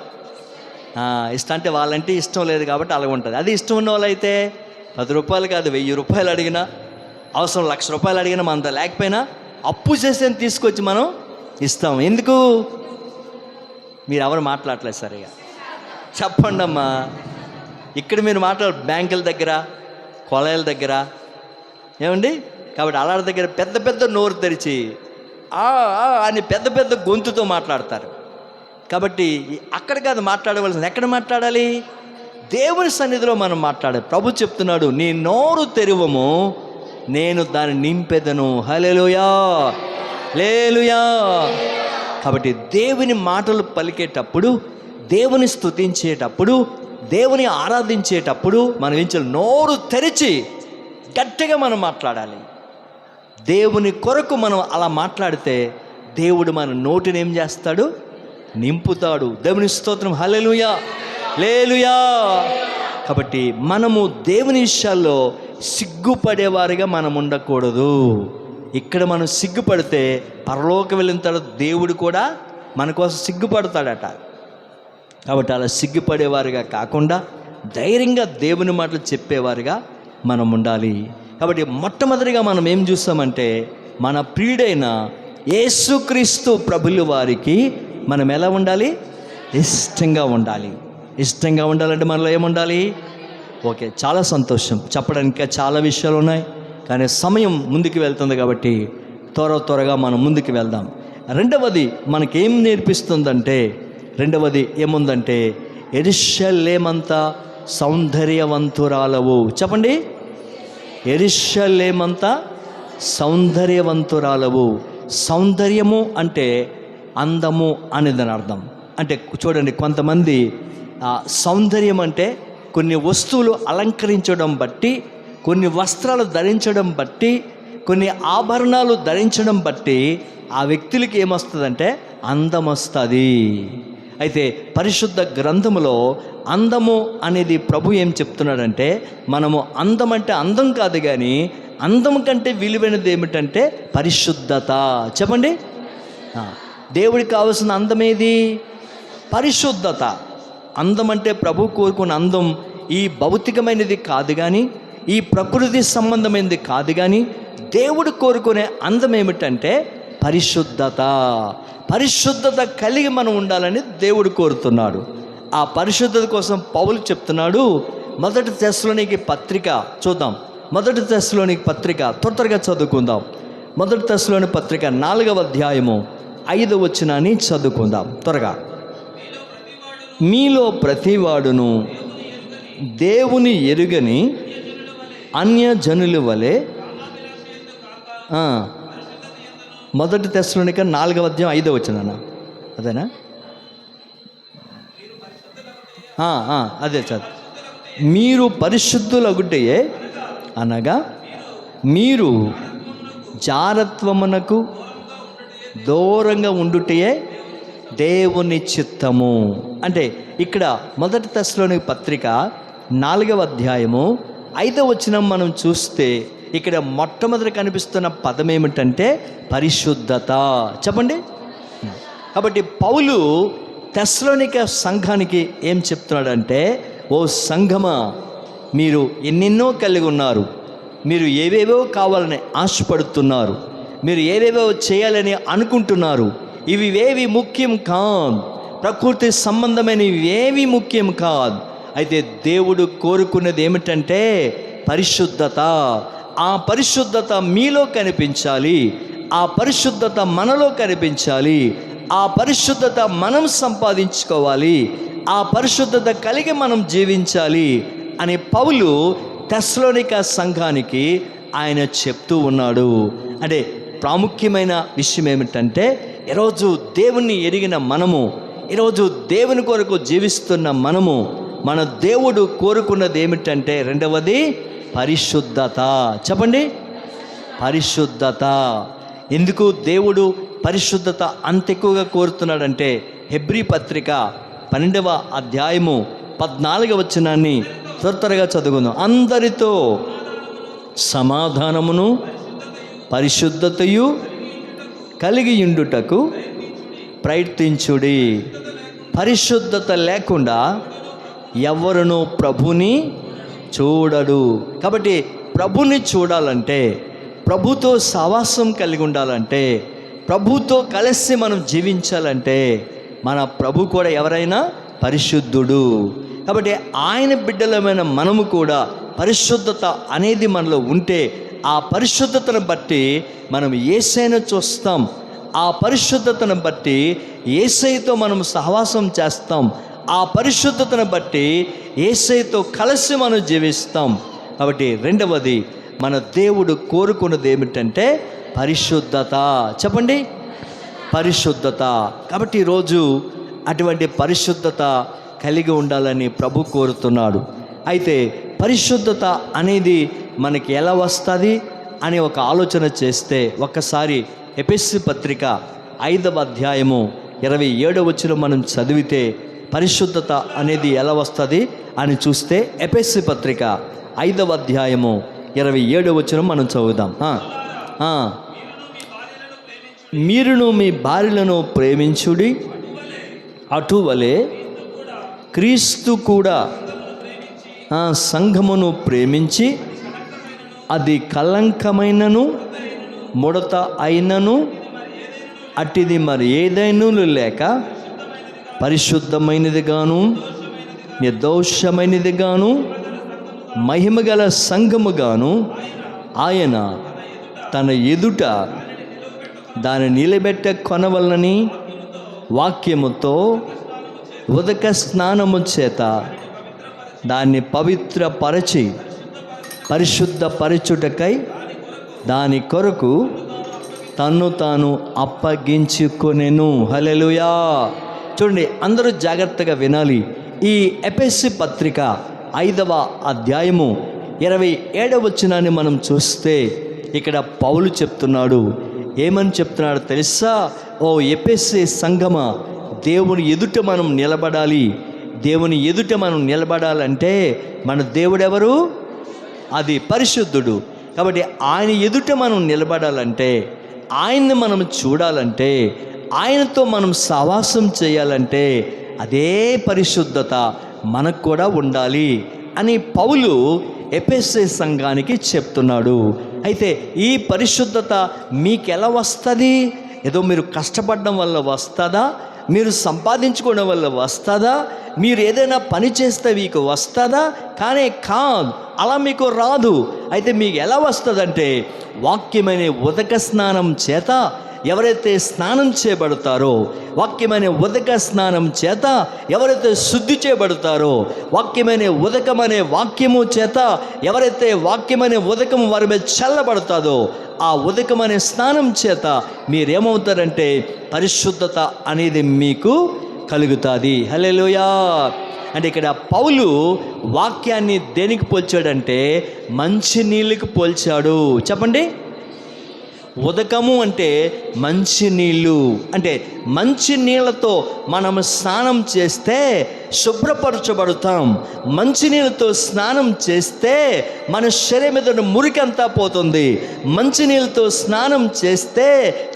ఇష్టం. అంటే వాళ్ళంటే ఇష్టం లేదు కాబట్టి అలాగ ఉంటుంది. అది ఇష్టం ఉన్న వాళ్ళు అయితే 10 రూపాయలు కాదు 1000 రూపాయలు అడిగినా, అవసరం 1,00,000 రూపాయలు అడిగినా, మనతో లేకపోయినా అప్పు చేసి తీసుకొచ్చి మనం ఇస్తాం. ఎందుకు? మీరు ఎవరు మాట్లాడలేదు సరిగా, చెప్పండి అమ్మా. ఇక్కడ మీరు బ్యాంకుల దగ్గర, కొలాయిల దగ్గర ఏమండి, కాబట్టి అలాంటి దగ్గర పెద్ద నోరు తెరిచి అని పెద్ద గొంతుతో మాట్లాడతారు. కాబట్టి అక్కడ కాదు మాట్లాడవలసింది. ఎక్కడ మాట్లాడాలి? దేవుని సన్నిధిలో మనం మాట్లాడాలి. ప్రభు చెప్తున్నాడు, నీ నోరు తెరువము, నేను దాన్ని నింపెదను. హల్లెలూయా, హల్లెలూయా. కాబట్టి దేవుని మాటలు పలికేటప్పుడు, దేవుని స్తుతించేటప్పుడు, దేవుని ఆరాధించేటప్పుడు మనం ఏం చేయాలి? నోరు తెరిచి గట్టిగా మనం మాట్లాడాలి. దేవుని కొరకు మనం అలా మాట్లాడితే దేవుడు మన నోటిని ఏం చేస్తాడు? నింపుతాడు. దేవుని స్తోత్రం. హల్లెలూయా, హల్లెలూయా. కాబట్టి మనము దేవుని విషయాల్లో సిగ్గుపడేవారిగా మనం ఉండకూడదు. ఇక్కడ మనం సిగ్గుపడితే పరలోకం వెళ్ళిన తర్వాత దేవుడు కూడా మన కోసం సిగ్గుపడతాడట. కాబట్టి అలా సిగ్గుపడేవారిగా కాకుండా ధైర్యంగా దేవుని మాటలు చెప్పేవారిగా మనం ఉండాలి. కాబట్టి మొట్టమొదటిగా మనం ఏం చూస్తామంటే, మన ప్రియుడైన యేసుక్రీస్తు ప్రభుల వారికి మనం ఎలా ఉండాలి? ఇష్టంగా ఉండాలి. ఇష్టంగా ఉండాలంటే మనలో ఏముండాలి? ఓకే, చాలా సంతోషం. చెప్పడానికి చాలా విషయాలు ఉన్నాయి, కానీ సమయం ముందుకు వెళ్తుంది కాబట్టి త్వరగా మనం ముందుకు వెళ్దాం. రెండవది మనకేం నేర్పిస్తుందంటే, రెండవది ఏముందంటే, యెరూషలేమంత సౌందర్యవంతురాలవు. చెప్పండి, యెరూషలేమంత సౌందర్యవంతురాలవు. సౌందర్యము అంటే అందము అనేదని అర్థం. అంటే చూడండి, కొంతమంది సౌందర్యం అంటే కొన్ని వస్తువులు అలంకరించడం బట్టి, కొన్ని వస్త్రాలు ధరించడం బట్టి, కొన్ని ఆభరణాలు ధరించడం బట్టి ఆ వ్యక్తులకి ఏమొస్తుందంటే అందం వస్తుంది. అయితే పరిశుద్ధ గ్రంథములో అందము అనేది ప్రభు ఏం చెప్తున్నాడంటే, మనము అందం అంటే అందం కాదు, కానీ అందం కంటే విలువైనది ఏమిటంటే పరిశుద్ధత. చెప్పండి, దేవుడికి కావాల్సిన అందం ఏది? పరిశుద్ధత. అందం అంటే ప్రభు కోరుకున్న అందం ఈ భౌతికమైనది కాదు, కానీ ఈ ప్రకృతి సంబంధమైనది కాదు, కానీ దేవుడు కోరుకునే అందం ఏమిటంటే పరిశుద్ధత. పరిశుద్ధత కలిగి మనం ఉండాలని దేవుడు కోరుతున్నాడు. ఆ పరిశుద్ధత కోసం పౌలు చెప్తున్నాడు. మొదటి తెస్సలోనికీ పత్రిక చూద్దాం. మొదటి తెస్సలోనికీ పత్రిక త్వరగా చదువుకుందాం. మొదటి తెస్సలోని పత్రిక 4వ అధ్యాయము 5వ వచనాన్ని చదువుకుందాం త్వరగా. మీలో ప్రతివాడును దేవుని ఎరుగని అన్యజనుల వలె, మొదటి తెస్సలోనిక 4వ అధ్యాయం 5వ వచనం అదేనా? అదే చదువు. మీరు పరిశుద్ధులగుటయే అనగా మీరు జారత్వమునకు దూరంగా ఉండుటయే దేవుని చిత్తము. అంటే ఇక్కడ మొదటి తెస్సలోనిక పత్రిక 4వ అధ్యాయము 5వ వచనం మనం చూస్తే ఇక్కడ మొట్టమొదటి కనిపిస్తున్న పదం ఏమిటంటే పరిశుద్ధత. చెప్పండి. కాబట్టి పౌలు తెస్సలోనిక సంఘానికి ఏం చెప్తున్నాడంటే, ఓ సంఘమా, మీరు ఎన్నెన్నో కలిగి ఉన్నారు, మీరు ఏవేవో కావాలని ఆశపడుతున్నారు, మీరు ఏవేవో చేయాలని అనుకుంటున్నారు, ఇవి ఏవి ముఖ్యం కాదు. ప్రకృతి సంబంధమైనవి ఏవి ముఖ్యం కాదు. అయితే దేవుడు కోరుకున్నది ఏమిటంటే పరిశుద్ధత. ఆ పరిశుద్ధత మీలో కనిపించాలి, ఆ పరిశుద్ధత మనలో కనిపించాలి, ఆ పరిశుద్ధత మనం సంపాదించుకోవాలి, ఆ పరిశుద్ధత కలిగి మనం జీవించాలి అని పౌలు తెస్సలోనిక సంఘానికి ఆయన చెప్తూ ఉన్నాడు. అంటే ప్రాముఖ్యమైన విషయం ఏమిటంటే, ఈరోజు దేవుణ్ణి ఎరిగిన మనము, ఈరోజు దేవుని కొరకు జీవిస్తున్న మనము, మన దేవుడు కోరుకున్నది ఏమిటంటే రెండవది పరిశుద్ధత. చెప్పండి, పరిశుద్ధత. ఎందుకు దేవుడు పరిశుద్ధత అంత ఎక్కువగా కోరుతున్నాడంటే, హెబ్రీ పత్రిక 12వ అధ్యాయము 14వ వచనాన్ని త్వరగా చదువుకుందాం. అందరితో సమాధానమును పరిశుద్ధతయు కలిగి ఉండుటకు ప్రయత్నించుడి. పరిశుద్ధత లేకుండా ఎవరునూ ప్రభుని చూడడు. కాబట్టి ప్రభుని చూడాలంటే, ప్రభుతో సహవాసం కలిగి ఉండాలంటే, ప్రభుతో కలిసి మనం జీవించాలంటే మన ప్రభు కూడా ఎవరైనా పరిశుద్ధుడు. కాబట్టి ఆయన బిడ్డలమైన మనము కూడా పరిశుద్ధత అనేది మనలో ఉంటే, ఆ పరిశుద్ధతను బట్టి మనం యేసయ్యను చూస్తాం, ఆ పరిశుద్ధతను బట్టి యేసయ్యతో మనం సహవాసం చేస్తాం, ఆ పరిశుద్ధతను బట్టి యేసయ్యతో కలిసి మనం జీవిస్తాం. కాబట్టి రెండవది మన దేవుడు కోరుకున్నది ఏమిటంటే పరిశుద్ధత. చెప్పండి, పరిశుద్ధత. కాబట్టి ఈరోజు అటువంటి పరిశుద్ధత కలిగి ఉండాలని ప్రభు కోరుతున్నాడు. అయితే పరిశుద్ధత అనేది మనకి ఎలా వస్తుంది అని ఒక ఆలోచన చేస్తే, ఒక్కసారి ఎఫెసీ పత్రిక 5వ అధ్యాయము 27వ వచనం మనం చదివితే పరిశుద్ధత అనేది ఎలా వస్తుంది అని చూస్తే, ఎఫెసీ పత్రిక 5వ అధ్యాయము 27వ వచనం మనం చదువుదాం. మీరును మీ భార్యలను ప్రేమించుడి, అటువలే క్రీస్తు కూడా సంఘమును ప్రేమించి అది కళంకమైనను ముడత అయినను అట్టిది మరి ఏదైనా లేక పరిశుద్ధమైనదిగాను నిర్దోషమైనదిగాను మహిమగల సంఘముగాను ఆయన తన ఎదుట దాన్ని నిలబెట్ట కొనవలనని వాక్యముతో ఉదక స్నానము చేత దాన్ని పవిత్రపరచి పరిశుద్ధపరచుటకై దాని కొరకు తన్ను తాను అప్పగించుకొనెను. హల్లెలూయా. చూడండి, అందరూ జాగ్రత్తగా వినాలి. ఈ ఎఫెసీ పత్రిక 5వ అధ్యాయము 27వ వచనాన్ని మనం చూస్తే ఇక్కడ పౌలు చెప్తున్నాడు. ఏమని చెప్తున్నాడు తెలుసా? ఓ ఎఫెసీ సంఘమా, దేవుని ఎదుట మనం నిలబడాలి. దేవుని ఎదుట మనం నిలబడాలంటే మన దేవుడెవరు? అది పరిశుద్ధుడు. కాబట్టి ఆయన ఎదుట మనం నిలబడాలంటే, ఆయన్ని మనం చూడాలంటే, ఆయనతో మనం సహవాసం చేయాలంటే అదే పరిశుద్ధత మనకు కూడా ఉండాలి అని పౌలు ఎఫెసీ సంఘానికి చెప్తున్నాడు. అయితే ఈ పరిశుద్ధత మీకు ఎలా వస్తుంది? ఏదో మీరు కష్టపడడం వల్ల వస్తుందా? మీరు సంపాదించుకోవడం వల్ల వస్తుందా? మీరు ఏదైనా పని చేస్తే మీకు వస్తుందా? కానీ కాదు, అలా మీకు రాదు. అయితే మీకు ఎలా వస్తుందంటే, వాక్యమైన ఉదక స్నానం చేత ఎవరైతే స్నానం చేయబడతారో, వాక్యమైన ఉదక స్నానం చేత ఎవరైతే శుద్ధి చేయబడతారో, వాక్యమైన ఉదకమనే వాక్యము చేత ఎవరైతే వాక్యమనే ఉదకం వారి మీద చల్లబడతాదో, ఆ ఉదకమనే స్నానం చేత మీరేమవుతారంటే పరిశుద్ధత అనేది మీకు కలుగుతుంది. హల్లెలూయా. అంటే ఇక్కడ పౌలు వాక్యాన్ని దేనికి పోల్చాడంటే మంచి నీళ్ళకి పోల్చాడు. చెప్పండి, ఉదకము అంటే మంచి నీళ్ళు. అంటే మంచి నీళ్ళతో మనం స్నానం చేస్తే శుభ్రపరచబడతాం. మంచినీళ్ళతో స్నానం చేస్తే మన శరీరం మీద మురికంతా పోతుంది. మంచినీళ్ళతో స్నానం చేస్తే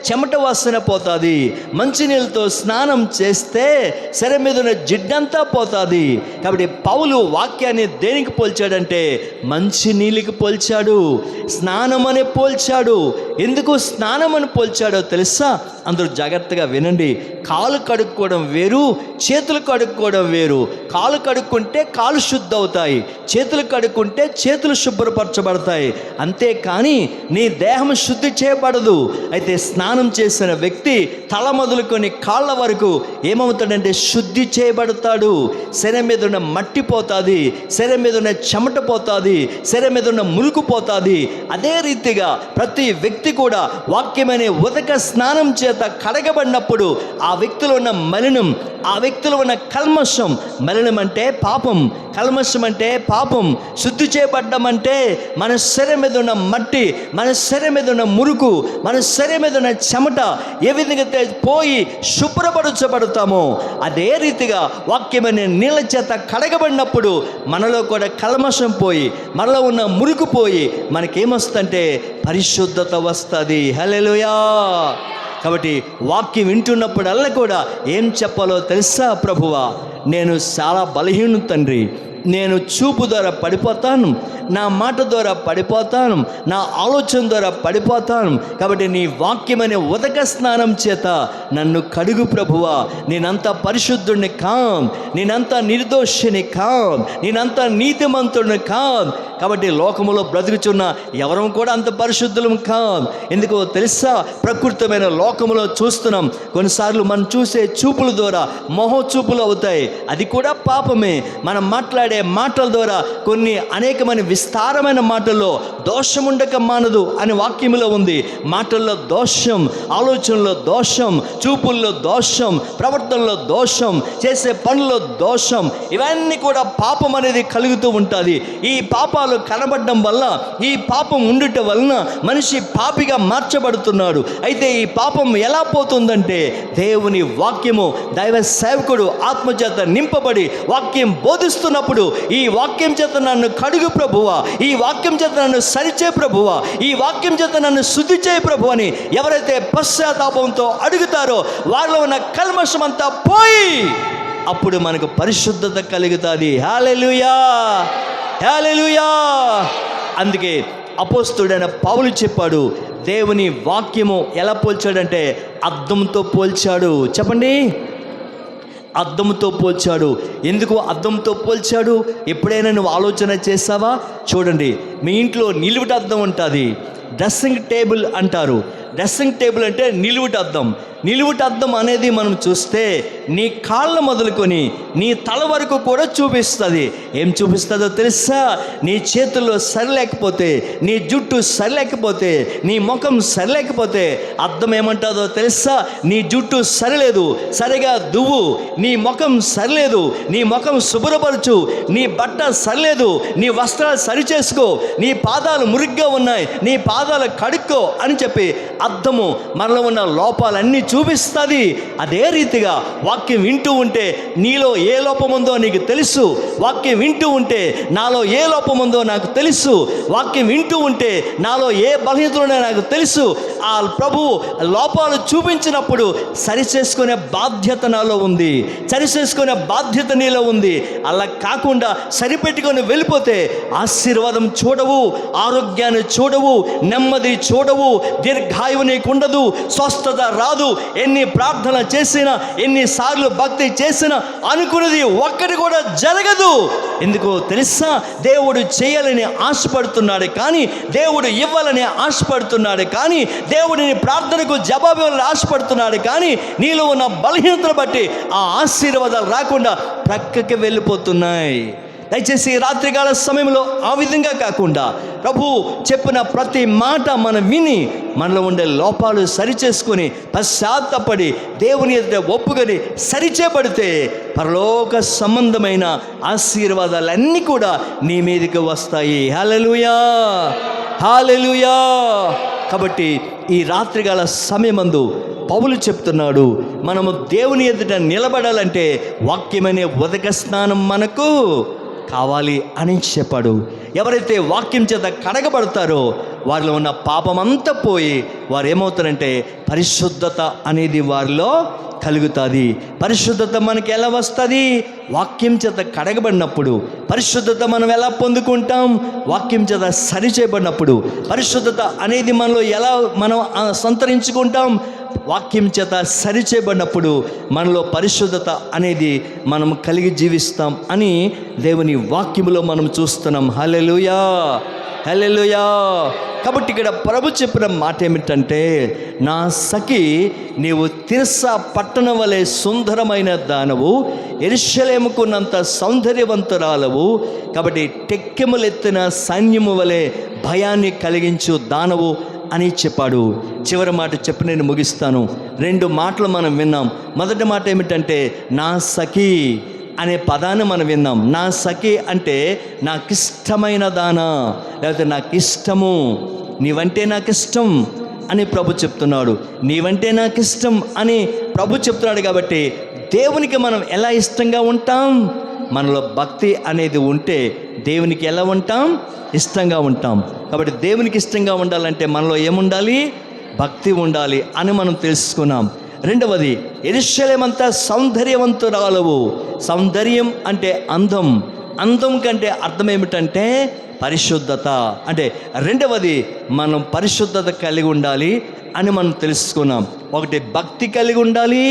చెమట వాసన పోతుంది. మంచినీళ్ళతో స్నానం చేస్తే శరీరం మీద ఉన్న జిడ్డంతా పోతుంది. కాబట్టి పౌలు వాక్యాన్ని దేనికి పోల్చాడంటే మంచి నీళ్ళకి పోల్చాడు, స్నానం అని పోల్చాడు. ఎందుకు స్నానం అని పోల్చాడో తెలుసా? అందరూ జాగ్రత్తగా వినండి. కాలు కడుక్కోవడం వేరు, చేతులు కడుక్కోవడం వేరు. కాలు కడుక్కుంటే కాలు శుద్ధి అవుతాయి, చేతులు కడుక్కుంటే చేతులు శుభ్రపరచబడతాయి. అంతేకాని నీ దేహం శుద్ధి చేయబడదు. అయితే స్నానం చేసిన వ్యక్తి తల మొదలుకొని కాళ్ళ వరకు ఏమవుతాడంటే శుద్ధి చేయబడతాడు. శరీరం మీద ఉన్న మట్టి పోతుంది, శరీరం మీద ఉన్న చెమట పోతుంది, శరీరం మీద ఉన్న మురుకు పోతుంది. అదే రీతిగా ప్రతి వ్యక్తి కూడా వాక్యమనే ఉదక స్నానం చేత కడగబడినప్పుడు ఆ వ్యక్తిలో ఉన్న మలినం, ఆ వ్యక్తిలో ఉన్న కల్మషం, మలినం అంటే పాపం, కల్మషం అంటే పాపం, శుద్ధి చేయబడ్డం అంటే మన శరీరం మీద ఉన్న మట్టి, మన శరీరం మీద ఉన్న మురుకు, మన శరీరం మీద ఉన్న చెమట ఏ విధంగా పోయి శుభ్రపరచబడతామో అదే రీతిగా వాక్యమనే నీళ్ళ చేత కడగబడినప్పుడు మనలో కూడా కల్మషం పోయి, మనలో ఉన్న మురుకు పోయి మనకేమొస్తుందంటే పరిశుద్ధత వస్తుంది. హల్లెలూయా. కాబట్టి వాక్యం వింటున్నప్పుడల్లా కూడా ఏం చెప్పాలో తెలుసా? ప్రభువా, నేను చాలా బలహీను తండ్రి, నేను చూపు ద్వారా పడిపోతాను, నా మాట ద్వారా పడిపోతాను, నా ఆలోచన ద్వారా పడిపోతాను. కాబట్టి నీ వాక్యమనే ఉదక స్నానం చేత నన్ను కడుగు ప్రభువా. నేనంత పరిశుద్ధుడిని కాం, నేనంత నిర్దోషిని కాం, నేనంత నీతిమంతుడిని కాం. కాబట్టి లోకములో బ్రతుకుచున్న ఎవరం కూడా అంత పరిశుద్ధులం కాం. ఎందుకో తెలుసా? ప్రకృతమైన లోకములో చూస్తున్నాం, కొన్నిసార్లు మనం చూసే చూపుల ద్వారా మోహచూపులు అవుతాయి, అది కూడా పాపమే. మనం మాట్లాడే మాటల ద్వారా కొన్ని అనేకమైన విస్తారమైన మాటల్లో దోషం ఉండక మానదు అని వాక్యములో ఉంది. మాటల్లో దోషం, ఆలోచనలో దోషం, చూపుల్లో దోషం, ప్రవర్తనలో దోషం, చేసే పనుల్లో దోషం, ఇవన్నీ కూడా పాపం అనేది కలుగుతూ ఉంటుంది. ఈ పాపాలు కనబడడం వల్ల, ఈ పాపం ఉండుట వలన మనిషి పాపిగా మార్చబడుతున్నాడు. అయితే ఈ పాపం ఎలా పోతుందంటే దేవుని వాక్యము, దైవ సేవకుడు ఆత్మచేత నింపబడి వాక్యం బోధిస్తున్నప్పుడు ఈ వాక్యం చేత నన్ను కడుగు ప్రభువా, ఈ వాక్యం చేత నన్ను సరిచే ప్రభువా, ఈ వాక్యం చేత నన్ను శుద్ధి చేయ ప్రభు అని ఎవరైతే పశ్చాత్తాపంతో అడుగుతారో వారిలో ఉన్న కల్మషం అంతా పోయి అప్పుడు మనకు పరిశుద్ధత కలుగుతుంది. హల్లెలూయా, హల్లెలూయా. అందుకే అపోస్తలుడైన పౌలు చెప్పాడు, దేవుని వాక్యము ఎలా పోల్చాడంటే అద్దంతో పోల్చాడు. చెప్పండి, అద్దంతో పోల్చాడు. ఎందుకు అద్దంతో పోల్చాడు? ఎప్పుడైనా నువ్వు ఆలోచన చేసావా? చూడండి, మీ ఇంట్లో నిలువుట అద్దం ఉంటుంది, డ్రెస్సింగ్ టేబుల్ అంటారు. డ్రెస్సింగ్ టేబుల్ అంటే నిలువుట అద్దం. నిలువుట అద్దం అనేది మనం చూస్తే నీ కాళ్ళ మొదలుకొని నీ తల వరకు కూడా చూపిస్తుంది. ఏం చూపిస్తుందో తెలుసా? నీ చేతుల్లో సరిలేకపోతే, నీ జుట్టు సరిలేకపోతే, నీ ముఖం సరిలేకపోతే అద్దం ఏమంటుందో తెలుసా? నీ జుట్టు సరిలేదు, సరిగా దువ్వు. నీ ముఖం సరిలేదు, నీ ముఖం శుభ్రపరచు. నీ బట్ట సరిలేదు, నీ వస్త్రాలు సరిచేసుకో. నీ పాదాలు మురిగ్గా ఉన్నాయి, నీ పాదాలు కడుక్కో అని చెప్పి అద్దము మనలో ఉన్న లోపాలన్నీ చూపిస్తుంది. అదే రీతిగా వాక్యం వింటూ ఉంటే నీలో ఏ లోపం ఉందో నీకు తెలుసు. వాక్యం వింటూ ఉంటే నాలో ఏ లోపం ఉందో నాకు తెలుసు. వాక్యం వింటూ ఉంటే నాలో ఏ బలహీనతలు ఉన్నాయో నాకు తెలుసు. ఆ ప్రభు లోపాలు చూపించినప్పుడు సరిచేసుకునే బాధ్యత నాలో ఉంది, సరిచేసుకునే బాధ్యత నీలో ఉంది. అలా కాకుండా సరిపెట్టుకొని వెళ్ళిపోతే ఆశీర్వాదం చూడవు, ఆరోగ్యాన్ని చూడవు, నెమ్మది చూడవు, దీర్ఘాయువు నీకు ఉండదు, స్వస్థత రాదు. ఎన్ని ప్రార్థన చేసినా, ఎన్నిసార్లు భక్తి చేసినా అనుకున్నది ఒక్కటి కూడా జరగదు. ఎందుకో తెలుసా? దేవుడు చేయాలని ఆశపడుతున్నాడు కానీ, దేవుడు ఇవ్వాలని ఆశపడుతున్నాడు కానీ, దేవుడిని ప్రార్థనకు జవాబు ఇవ్వాలని ఆశపడుతున్నాడు కానీ, నీలో ఉన్న బలహీనతను బట్టి ఆ ఆశీర్వాదాలు రాకుండా ప్రక్కకి వెళ్ళిపోతున్నాయి. దయచేసి రాత్రికాల సమయంలో ఆ విధంగా కాకుండా ప్రభు చెప్పిన ప్రతి మాట మనం విని మనలో ఉండే లోపాలు సరిచేసుకొని పశ్చాత్తపడి దేవుని ఎదుట ఒప్పుకొని సరిచేపడితే పరలోక సంబంధమైన ఆశీర్వాదాలన్నీ కూడా నీ మీదకి వస్తాయి. హల్లెలూయా, హల్లెలూయా. కాబట్టి ఈ రాత్రికాల సమయమందు పౌలు చెప్తున్నాడు, మనము దేవుని ఎదుట నిలబడాలంటే వాక్యమనే ఉదక స్నానం మనకు కావాలి అని చెప్పాడు. ఎవరైతే వాక్యం చేత కడగబడతారో వారిలో ఉన్న పాపమంతా పోయి వారు ఏమవుతారంటే పరిశుద్ధత అనేది వారిలో కలుగుతుంది. పరిశుద్ధత మనకి ఎలా వస్తుంది? వాక్యం చేత కడగబడినప్పుడు. పరిశుద్ధత మనం ఎలా పొందుకుంటాం? వాక్యం చేత సరిచేయబడినప్పుడు. పరిశుద్ధత అనేది మనలో ఎలా మనం సంతరించుకుంటాం? వాక్యం చేత సరిచేయబడినప్పుడు మనలో పరిశుద్ధత అనేది మనం కలిగి జీవిస్తాం అని దేవుని వాక్యములో మనం చూస్తున్నాం. హల్లెలూయా, హల్లెలూయా. కాబట్టి ఇక్కడ ప్రభు చెప్పిన మాట ఏమిటంటే, నా సఖి నీవు తిర్సా పట్టణం వలె సుందరమైన దానవు, యెరూషలేముకున్నంత సౌందర్యవంతురాలవు. కాబట్టి టెక్కెములెత్తిన సైన్యము వలె భయాన్ని కలిగించు దానవు అని చెప్పాడు. చివరి మాట చెప్పి నేను ముగిస్తాను. 2 మాటలు మనం విన్నాం. మొదటి మాట ఏమిటంటే, నా సఖి అనే పదాన్ని మనం విన్నాం. నా సఖి అంటే నాకిష్టమైన దానా, లేకపోతే నాకు ఇష్టము, నీవంటే నాకు ఇష్టం అని ప్రభు చెప్తున్నాడు. నీవంటే నాకు ఇష్టం అని ప్రభు చెప్తున్నాడు. కాబట్టి దేవునికి మనం ఎలా ఇష్టంగా ఉంటాం? మనలో భక్తి అనేది ఉంటే దేవునికి ఎలా ఉంటాం? ఇష్టంగా ఉంటాం. కాబట్టి దేవునికి ఇష్టంగా ఉండాలంటే మనలో ఏముండాలి? భక్తి ఉండాలి అని మనం తెలుసుకున్నాం. రెండవది, యెరూషలేమంతా సౌందర్యవంతురాలవు. సౌందర్యం అంటే అందం. అందం కంటే అర్థం ఏమిటంటే పరిశుద్ధత. అంటే రెండవది, మనం పరిశుద్ధత కలిగి ఉండాలి అని మనం తెలుసుకున్నాం. ఒకటి భక్తి కలిగి ఉండాలి,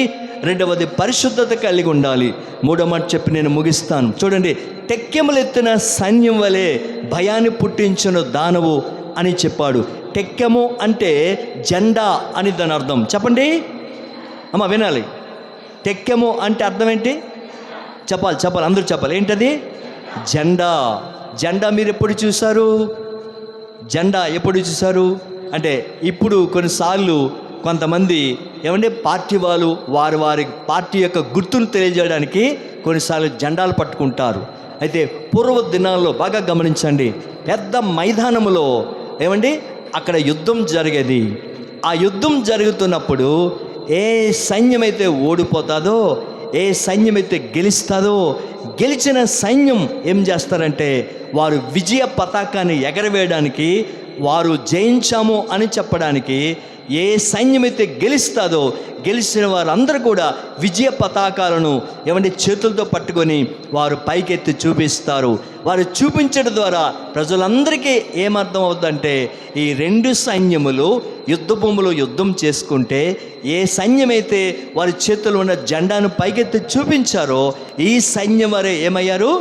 రెండవది పరిశుద్ధత కలిగి ఉండాలి. మూడో మాట చెప్పి నేను ముగిస్తాను. చూడండి, టెక్కెములెత్తిన సైన్యం వలె భయాన్ని పుట్టించిన దానవు అని చెప్పాడు. టెక్కెము అంటే జెండా అని దాని అర్థం. చెప్పండి అమ్మ, వినాలి. టెక్కెము అంటే అర్థం ఏంటి? చెప్పాలి, అందరూ చెప్పాలి. ఏంటది? జెండా. జెండా మీరు ఎప్పుడు చూశారు? జెండా ఎప్పుడు చూశారు అంటే, ఇప్పుడు కొన్నిసార్లు కొంతమంది పార్టీ వాళ్ళు వారి పార్టీ యొక్క గుర్తును తెలియజేయడానికి కొన్నిసార్లు జెండాలు పట్టుకుంటారు. అయితే పూర్వ దినాల్లో బాగా గమనించండి, పెద్ద మైదానంలో అక్కడ యుద్ధం జరిగేది. ఆ యుద్ధం జరుగుతున్నప్పుడు ఏ సైన్యమైతే ఓడిపోతుందో, ఏ సైన్యమైతే గెలుస్తుందో, గెలిచిన సైన్యం ఏం చేస్తారంటే వారు విజయ పతాకాన్ని ఎగరవేయడానికి, వారు జయించాము అని చెప్పడానికి, ఏ సైన్యమైతే గెలుస్తుందో గెలిచిన వారందరూ కూడా విజయ పతాకాలను చేతులతో పట్టుకొని వారు పైకెత్తి చూపిస్తారు. వారు చూపించడం ద్వారా ప్రజలందరికీ ఏమర్థం అవుతుందంటే, ఈ 2 సైన్యములు యుద్ధ భూములు యుద్ధం చేసుకుంటే ఏ సైన్యమైతే వారి చేతుల్లో ఉన్న జెండాను పైకెత్తి చూపించారో ఈ సైన్యం వారే ఏమయ్యారు?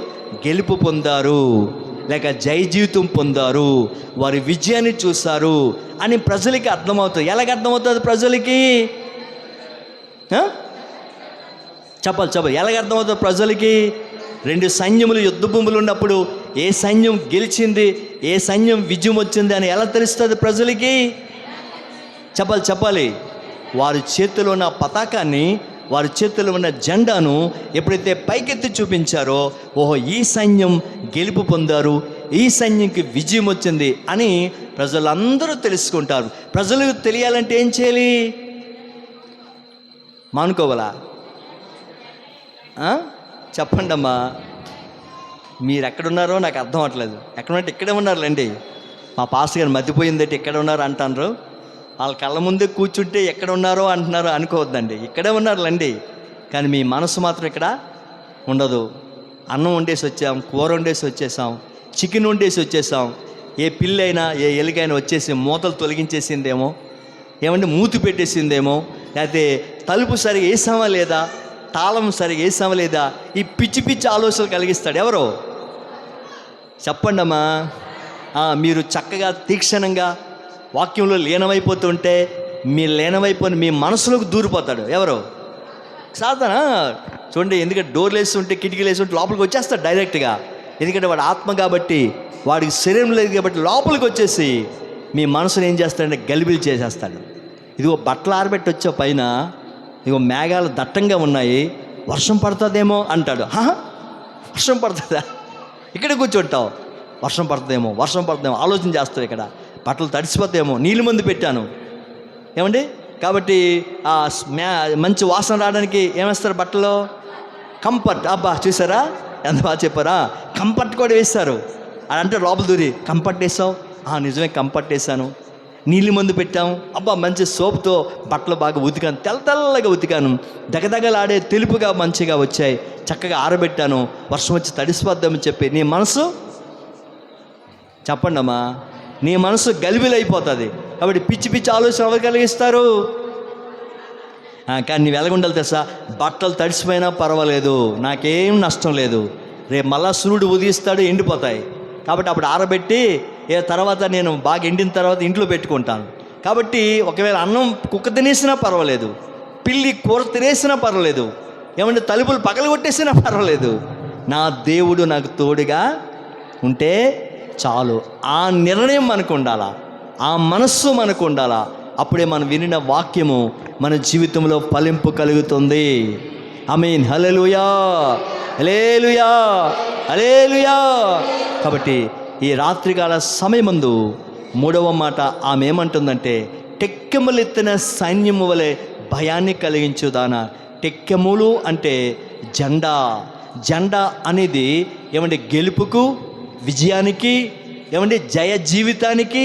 గెలుపు పొందారు, లేక జయ జీవితం పొందారు, వారి విజయాన్ని చూశారు అని ప్రజలకి అర్థమవుతుంది. ఎలాగ అర్థమవుతుంది ప్రజలకి? చెప్పాలి, ఎలాగ అర్థమవుతుంది ప్రజలకి? 2 సైన్యములు యుద్ధ భూములు ఉన్నప్పుడు ఏ సైన్యం గెలిచింది, ఏ సైన్యం విజయం వచ్చింది అని ఎలా తెలుస్తుంది ప్రజలకి? చెప్పాలి. వారి చేతిలో ఉన్న పతాకాన్ని, వారి చేతిలో ఉన్న జెండాను ఎప్పుడైతే పైకెత్తి చూపించారో, ఓహో ఈ సైన్యం గెలుపు పొందారు, ఈ సైన్యంకి విజయం వచ్చింది అని ప్రజలందరూ తెలుసుకుంటారు. ప్రజలకు తెలియాలంటే ఏం చేయాలి? మానుకోవాలా? చెప్పండి అమ్మా, మీరు ఎక్కడున్నారో నాకు అర్థం అవ్వట్లేదు. ఎక్కడుంటే ఇక్కడే ఉన్నారులేండి. మా పాస్టర్ గారు మర్చిపోయిందంటే ఇక్కడ ఉన్నారు అంటారు. వాళ్ళ కళ్ళ ముందే కూర్చుంటే ఎక్కడ ఉన్నారో అంటున్నారు అనుకోవద్దండి, ఇక్కడే ఉన్నారులేండి. కానీ మీ మనసు మాత్రం ఇక్కడ ఉండదు. అన్నం వండేసి వచ్చాం, కూర వండేసి వచ్చేసాం, చికెన్ వండేసి వచ్చేసాం. ఏ పిల్లైనా ఏ ఎలుకైనా వచ్చేసి మూతలు తొలగించేసిందేమో, మూతి పెట్టేసిందేమో, లేకపోతే తలుపు సరిగా వేసామా లేదా, తాళం సరిగా వేసామా లేదా, ఈ పిచ్చి పిచ్చి ఆలోచనలు కలిగిస్తాడు ఎవరో? చెప్పండి అమ్మా. మీరు చక్కగా తీక్షణంగా వాక్యంలో లీనమైపోతుంటే మీరు లీనమైపోయి మీ మనసులోకి దూరిపోతాడు ఎవరో? సాధారణ చూడండి, ఎందుకంటే డోర్లు వేసి ఉంటే, కిటికీలు వేసి ఉంటే లోపలికి వచ్చేస్తాడు డైరెక్ట్గా. ఎందుకంటే వాడు ఆత్మ కాబట్టి, వాడికి శరీరం లేదు కాబట్టి లోపలికి వచ్చేసి మీ మనసును ఏం చేస్తాడంటే గలిబిలి చేసేస్తాడు. ఇదిగో బట్టలు ఆరబెట్టి వచ్చే పైన ఇదిగో మేఘాలు దట్టంగా ఉన్నాయి, వర్షం పడుతుందేమో అంటాడు. వర్షం పడుతుందా? ఇక్కడ కూర్చుంటావు, వర్షం పడుతుందేమో ఆలోచన చేస్తావు. ఇక్కడ బట్టలు తడిసిపోతాయేమో, నీళ్ళు మందు పెట్టాను కాబట్టి ఆ మంచి వాసన రావడానికి ఏమేస్తారు బట్టలో? కంఫర్ట్. అబ్బా చూసారా ఎంత బాగా చెప్పారా? కంఫర్ట్ కూడా వేస్తారు. అదంటే లోపల దూరి కంఫర్ట్ వేసావు, నిజమే కంఫర్ట్ వేసాను. నీళ్ళు మందు పెట్టాము, అబ్బా మంచి సోప్తో బట్టలు బాగా ఉతికాను, తెల్లగా ఉతికాను, దగదగలాడే తెలుపుగా మంచిగా వచ్చాయి, చక్కగా ఆరబెట్టాను, వర్షం వచ్చి తడిసిపోద్దామని చెప్పి నీ మనసు, చెప్పండి అమ్మా, నీ మనసు గలిబిలైపోతుంది. కాబట్టి పిచ్చి పిచ్చి ఆలోచన ఎవరు కలిగిస్తారు? కానీ నువ్వు ఎలాగుండాలి తెలుసా? బట్టలు తడిసిపోయినా పర్వాలేదు, నాకేం నష్టం లేదు, రేపు మళ్ళా సూర్యుడు ఉదయిస్తాడు, ఎండిపోతాయి, కాబట్టి అప్పుడు ఆరబెట్టి తర్వాత నేను బాగా ఎండిన తర్వాత ఇంట్లో పెట్టుకుంటాను. కాబట్టి ఒకవేళ అన్నం కుక్క తినేసినా పర్వాలేదు, పిల్లి కూర తినేసినా పర్వాలేదు, ఏమంటే తలుపులు పగలు కొట్టేసినా పర్వాలేదు, నా దేవుడు నాకు తోడుగా ఉంటే చాలు. ఆ నిర్ణయం మనకు ఉండాలా, ఆ మనస్సు మనకు ఉండాలా. అప్పుడే మనం వినిన వాక్యము మన జీవితంలో ఫలింపు కలుగుతుంది. ఆమేన్. హల్లెలూయా, హల్లెలూయా, హల్లెలూయా. కాబట్టి ఈ రాత్రికాల సమయమందు మూడవ మాట ఆమె ఏమంటుందంటే, టెక్కెములెత్తిన సైన్యము వలె భయాన్ని కలిగించుదానా. టెక్కెములు అంటే జెండా. జెండా అనేది ఏమంటే గెలుపుకు, విజయానికి, ఏమంటే జయ జీవితానికి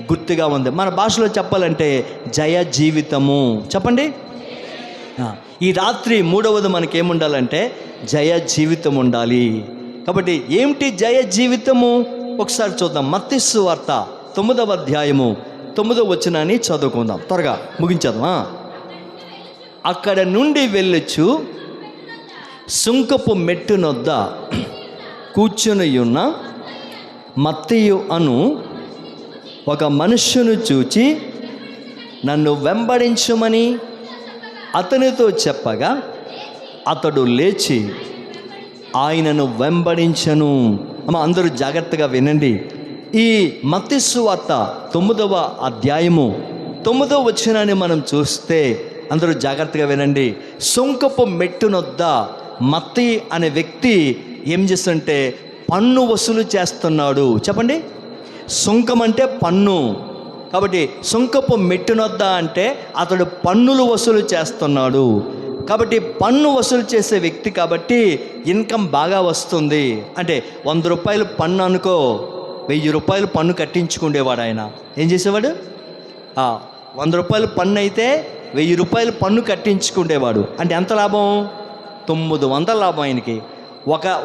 గుర్తుగా ఉంది. మన భాషలో చెప్పాలంటే జయ జీవితము. చెప్పండి. ఈ రాత్రి మూడవది మనకేముండాలంటే జయ జీవితం ఉండాలి. కాబట్టి ఏమిటి జయ జీవితము? ఒకసారి చూద్దాం. మత్తయి సువార్త 9వ అధ్యాయము 9వ వచనాన్ని చదువుకుందాం, త్వరగా ముగించేద్దాం. అక్కడ నుండి వెళ్ళొచ్చు సుంకపు మెట్టునొద్ద కూర్చుని ఉన్న మత్తయి అను ఒక మనుష్యును చూచి నన్ను వెంబడించుమని అతనితో చెప్పగా అతడు లేచి ఆయనను వెంబడించను. అందరూ జాగ్రత్తగా వినండి. ఈ మత్తయి సువార్త 9వ అధ్యాయము 9వ వచనాన్ని మనం చూస్తే అందరూ జాగ్రత్తగా వినండి. సుంకపు మెట్టునొద్ద మత్తయి అనే వ్యక్తి ఏం చేస్తుంటే పన్ను వసూలు చేస్తున్నాడు. చెప్పండి. సుంకం అంటే పన్ను. కాబట్టి సుంకపు మెట్టునొద్ద అంటే అతడు పన్నులు వసూలు చేస్తున్నాడు. కాబట్టి పన్ను వసూలు చేసే వ్యక్తి కాబట్టి ఇన్కమ్ బాగా వస్తుంది. అంటే 100 రూపాయలు పన్ను అనుకో, 1000 రూపాయలు పన్ను కట్టించుకునేవాడు. ఆయన ఏం చేసేవాడు? 100 రూపాయలు పన్ను అయితే 1000 రూపాయలు పన్ను కట్టించుకునేవాడు. అంటే ఎంత లాభం? 900 లాభం ఆయనకి.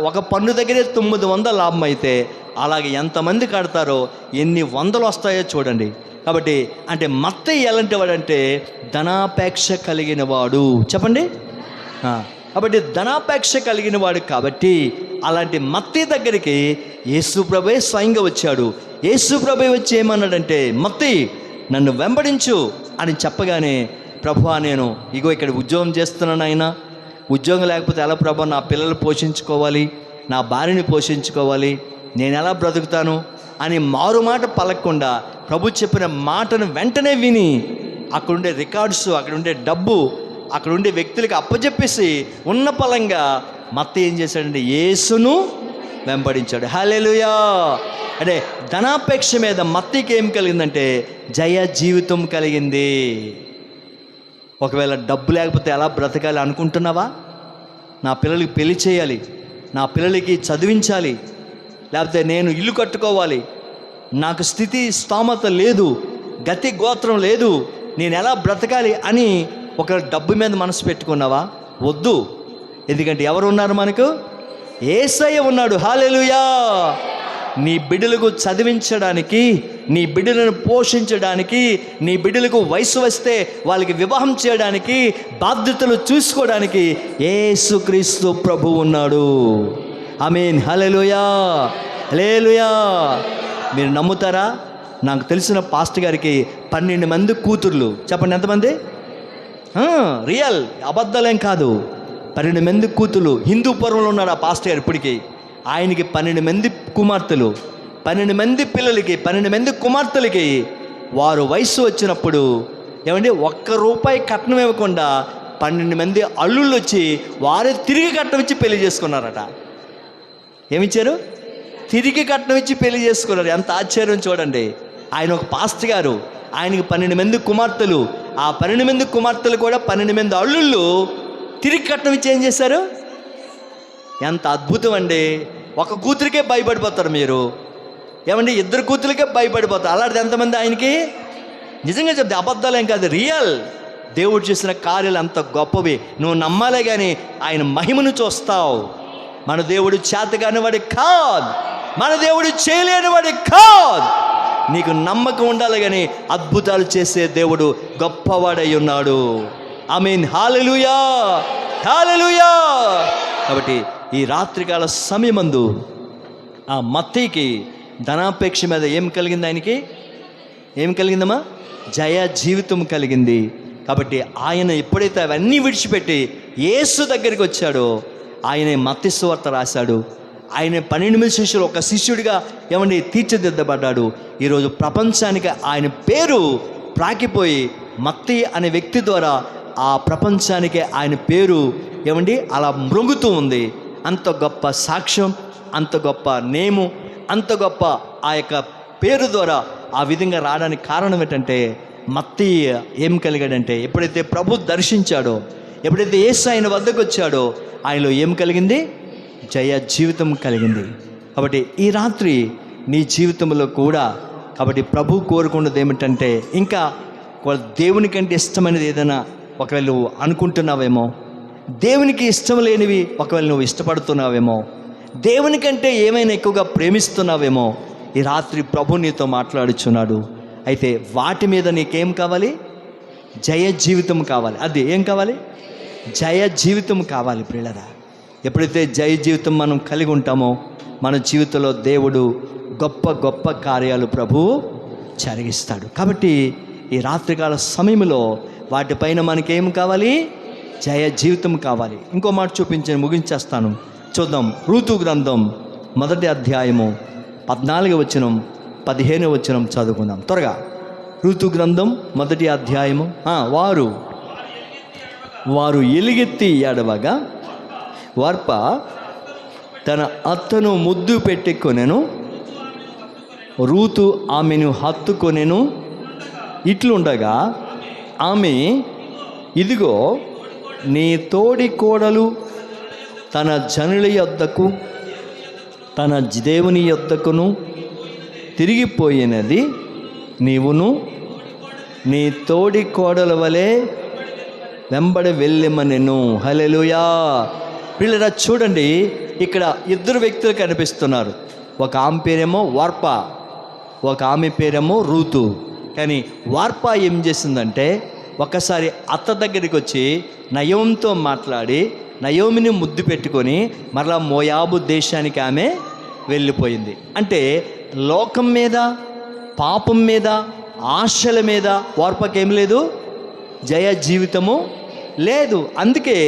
ఒక పన్ను దగ్గరే 900 లాభం అయితే అలాగే ఎంతమంది కడతారో ఎన్ని వందలు వస్తాయో చూడండి. కాబట్టి అంటే మత్తయి ఎలాంటి వాడంటే ధనాపేక్ష కలిగిన వాడు. చెప్పండి. కాబట్టి ధనాపేక్ష కలిగిన వాడు. కాబట్టి అలాంటి మత్తయి దగ్గరికి యేసు ప్రభువే స్వయంగా వచ్చాడు. యేసు ప్రభువే వచ్చి ఏమన్నాడంటే, మత్తయి నన్ను వెంబడించు అని చెప్పగానే, ప్రభువా నేను ఇగో ఇక్కడ ఉద్యోగం చేస్తున్నాను, ఆయన ఉద్యోగం లేకపోతే ఎలా ప్రభా నా పిల్లలు పోషించుకోవాలి, నా భార్యని పోషించుకోవాలి, నేను ఎలా బ్రతుకుతాను అని మారు మాట పలకకుండా ప్రభు చెప్పిన మాటను వెంటనే విని అక్కడుండే రికార్డ్స్, అక్కడుండే డబ్బు, అక్కడుండే వ్యక్తులకి అప్పచెప్పేసి ఉన్న పలంగా మత్తయి ఏం చేశాడంటే యేసును వెంబడించాడు. హల్లెలూయా. అంటే ధనాపేక్ష మీద మత్తయికి ఏం కలిగిందంటే జయ జీవితం కలిగింది. ఒకవేళ డబ్బు లేకపోతే ఎలా బ్రతకాలి అనుకుంటున్నావా? నా పిల్లలకి పెళ్లి చేయాలి, నా పిల్లలకి చదివించాలి, లేకపోతే నేను ఇల్లు కట్టుకోవాలి, నాకు స్థితి స్తోమత లేదు, గతి గోత్రం లేదు, నేను ఎలా బ్రతకాలి అని ఒక డబ్బు మీద మనసు పెట్టుకున్నావా? వద్దు. ఎందుకంటే ఎవరు ఉన్నారు మనకు? యేసయ్య ఉన్నాడు. హల్లెలూయా. నీ బిడ్డలకు చదివించడానికి, నీ బిడ్డలను పోషించడానికి, నీ బిడ్డలకు వయసు వస్తే వాళ్ళకి వివాహం చేయడానికి, బాధ్యతలు చూసుకోవడానికి యేసుక్రీస్తు ప్రభు ఉన్నాడు. ఆమేన్. హల్లెలూయా, హల్లెలూయా. మీరు నమ్ముతారా? నాకు తెలిసిన పాస్టర్ గారికి 12 మంది కూతుర్లు. చెప్పండి ఎంతమంది? రియల్, అబద్ధాలేం కాదు. 12 మంది కూతుర్లు. హిందూ పూర్వంలో ఉన్నాడు ఆ పాస్టర్ గారు. ఇప్పటికీ ఆయనకి 12 మంది కుమార్తెలు. 12 మంది పిల్లలకి, 12 మంది కుమార్తెలకి వారు వయసు వచ్చినప్పుడు ఏమంటే ₹1 కట్నం ఇవ్వకుండా 12 మంది అల్లుళ్ళు వచ్చి వారే తిరిగి కట్నం ఇచ్చి పెళ్లి చేసుకున్నారట. ఏమిచ్చారు? తిరిగి కట్నం ఇచ్చి పెళ్లి చేసుకున్నారు. ఎంత ఆశ్చర్యం చూడండి. ఆయన ఒక పాస్టర్ గారు, ఆయనకి 12 మంది కుమార్తెలు. ఆ 12 మంది కుమార్తెలు కూడా 12 మంది అల్లుళ్ళు తిరిగి కట్నం ఇచ్చి ఏం చేశారు? ఎంత అద్భుతం అండి. ఒక కూతురికే భయపడిపోతారు మీరు. ఏమండి 2 కూతురికే భయపడిపోతారు. అలాంటిది ఎంతమంది ఆయనకి? నిజంగా చెప్తే అబద్ధాలేం కాదు, రియల్. దేవుడు చేసిన కార్యాలు అంత గొప్పవి. నువ్వు నమ్మాలే కానీ ఆయన మహిమను చూస్తావు. మన దేవుడు చేతగాని వాడి కాదు, మన దేవుడు చేయలేని వాడి కాదు. నీకు నమ్మకం ఉండాలి కానీ అద్భుతాలు చేసే దేవుడు గొప్పవాడై ఉన్నాడు. ఆమేన్. హల్లెలూయా, హల్లెలూయా. కాబట్టి ఈ రాత్రికాల సమయమందు ఆ మత్తయికి ధనాపేక్ష మీద ఏం కలిగింది? ఆయనకి ఏం కలిగిందమ్మా? జయ జీవితం కలిగింది. కాబట్టి ఆయన ఎప్పుడైతే అవన్నీ విడిచిపెట్టి యేసు దగ్గరికి వచ్చాడో, ఆయనే మత్తయి సువార్త రాశాడు. ఆయన 12 మంది శిష్యులు ఒక శిష్యుడిగా ఏమండి తీర్చిదిద్దబడ్డాడు. ఈరోజు ప్రపంచానికి ఆయన పేరు ప్రాకిపోయి మత్తయి అనే వ్యక్తి ద్వారా ఆ ప్రపంచానికి ఆయన పేరు ఏమండి అలా మృంగుతూ ఉంది. అంత గొప్ప సాక్ష్యం, అంత గొప్ప నేము, అంత గొప్ప ఆ యొక్క పేరు ద్వారా ఆ విధంగా రావడానికి కారణం ఏంటంటే, మత్తయి ఏం కలిగాడంటే, ఎప్పుడైతే ప్రభు దర్శించాడో, ఎప్పుడైతే యేసు ఆయన వద్దకు వచ్చాడో, ఆయనలో ఏం కలిగింది? జయ జీవితం కలిగింది. కాబట్టి ఈ రాత్రి నీ జీవితంలో కూడా కాబట్టి ప్రభు కోరుకున్నది ఏమిటంటే, ఇంకా దేవుని కంటే ఇష్టమైనది ఏదైనా ఒకవేళ నువ్వు అనుకుంటున్నావేమో, దేవునికి ఇష్టం లేనివి ఒకవేళ నువ్వు ఇష్టపడుతున్నావేమో, దేవుని కంటే ఏమైనా ఎక్కువగా ప్రేమిస్తున్నావేమో, ఈ రాత్రి ప్రభు నీతో మాట్లాడుచున్నాడు. అయితే వాటి మీద నీకేం కావాలి? జయ జీవితం కావాలి. అది ఏం కావాలి? జయ జీవితం కావాలి ప్రియులారా. ఎప్పుడైతే జయ జీవితం మనం కలిగి ఉంటామో, మన జీవితంలో దేవుడు గొప్ప గొప్ప కార్యాలు ప్రభువు జరిగిస్తాడు. కాబట్టి ఈ రాత్రికాల సమయంలో వాటిపైన మనకేం కావాలి? జయ జీవితం కావాలి. ఇంకో మాట చూపించి ముగించేస్తాను. చూద్దాం. రూతు గ్రంథం 1వ అధ్యాయము 14వ వచనం 15వ వచనం చదువుకుందాం త్వరగా. రూతు గ్రంథం 1వ అధ్యాయము. వారు ఎలుగెత్తి ఏడవగా వార్ప తన అత్తను ముద్దు పెట్టుకొనెను, రూతు ఆమెను హత్తుకొనెను. ఇట్లుండగా ఆమె, ఇదిగో నీ తోడి కోడలు తన జనుల యొద్దకు తన దేవుని యొద్దకును తిరిగిపోయినది, నీవును నీ తోడి కోడల వలె వెంబడి వెళ్ళమనెను. హల్లెలూయా. పిల్లరా చూడండి, ఇక్కడ ఇద్దరు వ్యక్తులు కనిపిస్తున్నారు. ఒక ఆమె పేరేమో వార్ప, ఒక ఆమె పేరేమో రూతు. కానీ వార్ప ఏం చేసిందంటే, ఒకసారి అత్త దగ్గరికి వచ్చి నయోమితో మాట్లాడి నయోమిని ముద్దు పెట్టుకొని మరలా మోయాబు దేశానికి ఆమె వెళ్ళిపోయింది. అంటే లోకం మీద, పాపం మీద, ఆశల మీద వార్పకేం లేదు? జయ జీవితము లేదు. అందుకే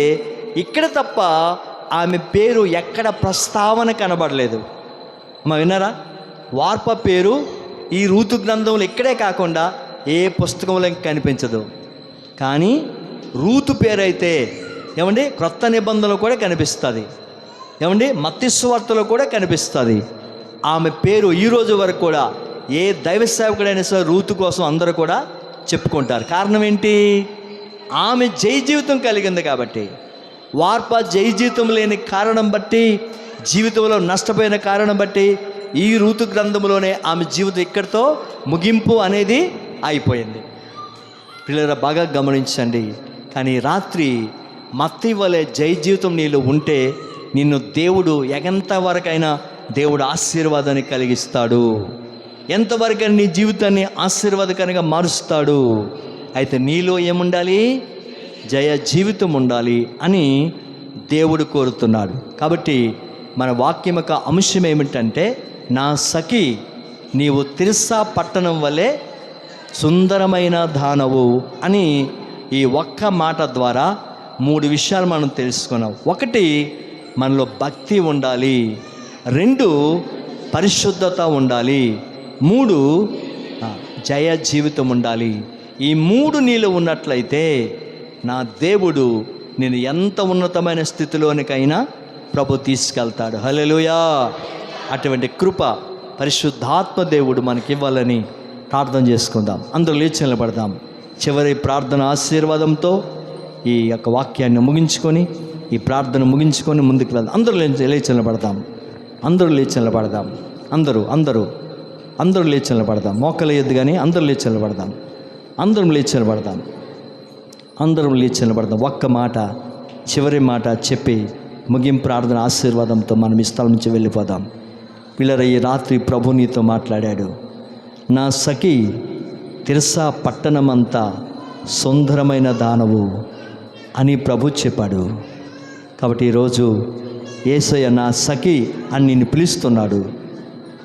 ఇక్కడ తప్ప ఆమె పేరు ఎక్కడ ప్రస్తావన కనబడలేదు. విన్నారా? వార్ప పేరు ఈ రూతు గ్రంథంలో ఇక్కడే కాకుండా ఏ పుస్తకంలో కనిపించదు. కానీ రూతు పేరు అయితే ఏమండి క్రొత్త నిబంధనలో కూడా కనిపిస్తుంది, ఏమండి మత్తయి సువార్తలో కూడా కనిపిస్తుంది. ఆమె పేరు ఈరోజు వరకు కూడా ఏ దైవ సేవకుడైనా సరే రూతు కోసం అందరూ కూడా చెప్పుకుంటారు. కారణం ఏంటి? ఆమె జై జీవితం కలిగింది కాబట్టి. వార్ప జై జీవితం లేని కారణం బట్టి, జీవితంలో నష్టపోయిన కారణం బట్టి ఈ రూతు గ్రంథంలోనే ఆమె జీవితం ఇక్కడితో ముగింపు అనేది అయిపోయింది. పిల్లల బాగా గమనించండి. కానీ రాత్రి మత్తయి వలె జై జీవితం నీలో ఉంటే నిన్ను దేవుడు ఎంతవరకైనా దేవుడు ఆశీర్వాదాన్ని కలిగిస్తాడు, ఎంతవరకైనా నీ జీవితాన్ని ఆశీర్వాదకరంగా మారుస్తాడు. అయితే నీలో ఏముండాలి? జయ జీవితం ఉండాలి అని దేవుడు కోరుతున్నాడు. కాబట్టి మన వాక్యం యొక్క అంశం ఏమిటంటే, నా సఖి నీవు తిర్సా పట్టణం వలె సుందరమైన దానవు అని ఈ ఒక్క మాట ద్వారా 3 విషయాలు మనం తెలుసుకున్నాం. 1, మనలో భక్తి ఉండాలి. 2, పరిశుద్ధత ఉండాలి. 3, జయ జీవితం ఉండాలి. ఈ 3 నీలో ఉన్నట్లయితే నా దేవుడు నేను ఎంత ఉన్నతమైన స్థితిలోనికైనా ప్రభు తీసుకెళ్తాడు. హల్లెలూయా. అటువంటి కృప పరిశుద్ధాత్మ దేవుడు మనకి ఇవ్వాలని ప్రార్థన చేసుకుందాం. అందరూ లేచి నిలబడదాం. చివరి ప్రార్థన ఆశీర్వాదంతో ఈ యొక్క వాక్యాన్ని ముగించుకొని, ఈ ప్రార్థన ముగించుకొని ముందుకు వెళ్దాం. అందరూ లేచి నిలబడదాం. అందరూ లేచి నిలబడదాం. అందరూ లేచి నిలబడదాం. మోకలు ఎద్దు కానీ అందరూ లేచి నిలబడదాం. అందరం లేచి నిలబడదాం. ఒక్క మాట, చివరి మాట చెప్పి ముగింపు ప్రార్థన ఆశీర్వాదంతో మనం ఈ స్థలం నుంచి వెళ్ళిపోదాం. పిల్లల, ఈ రాత్రి ప్రభు నీతో మాట్లాడాడు. నా సఖి తిర్సా పట్టణమంతా సుందరమైన దానవు, అని ప్రభు చెప్పాడు. కాబట్టి ఈరోజు యేసయ్య నా సఖి అని నిన్ను పిలుస్తున్నాడు.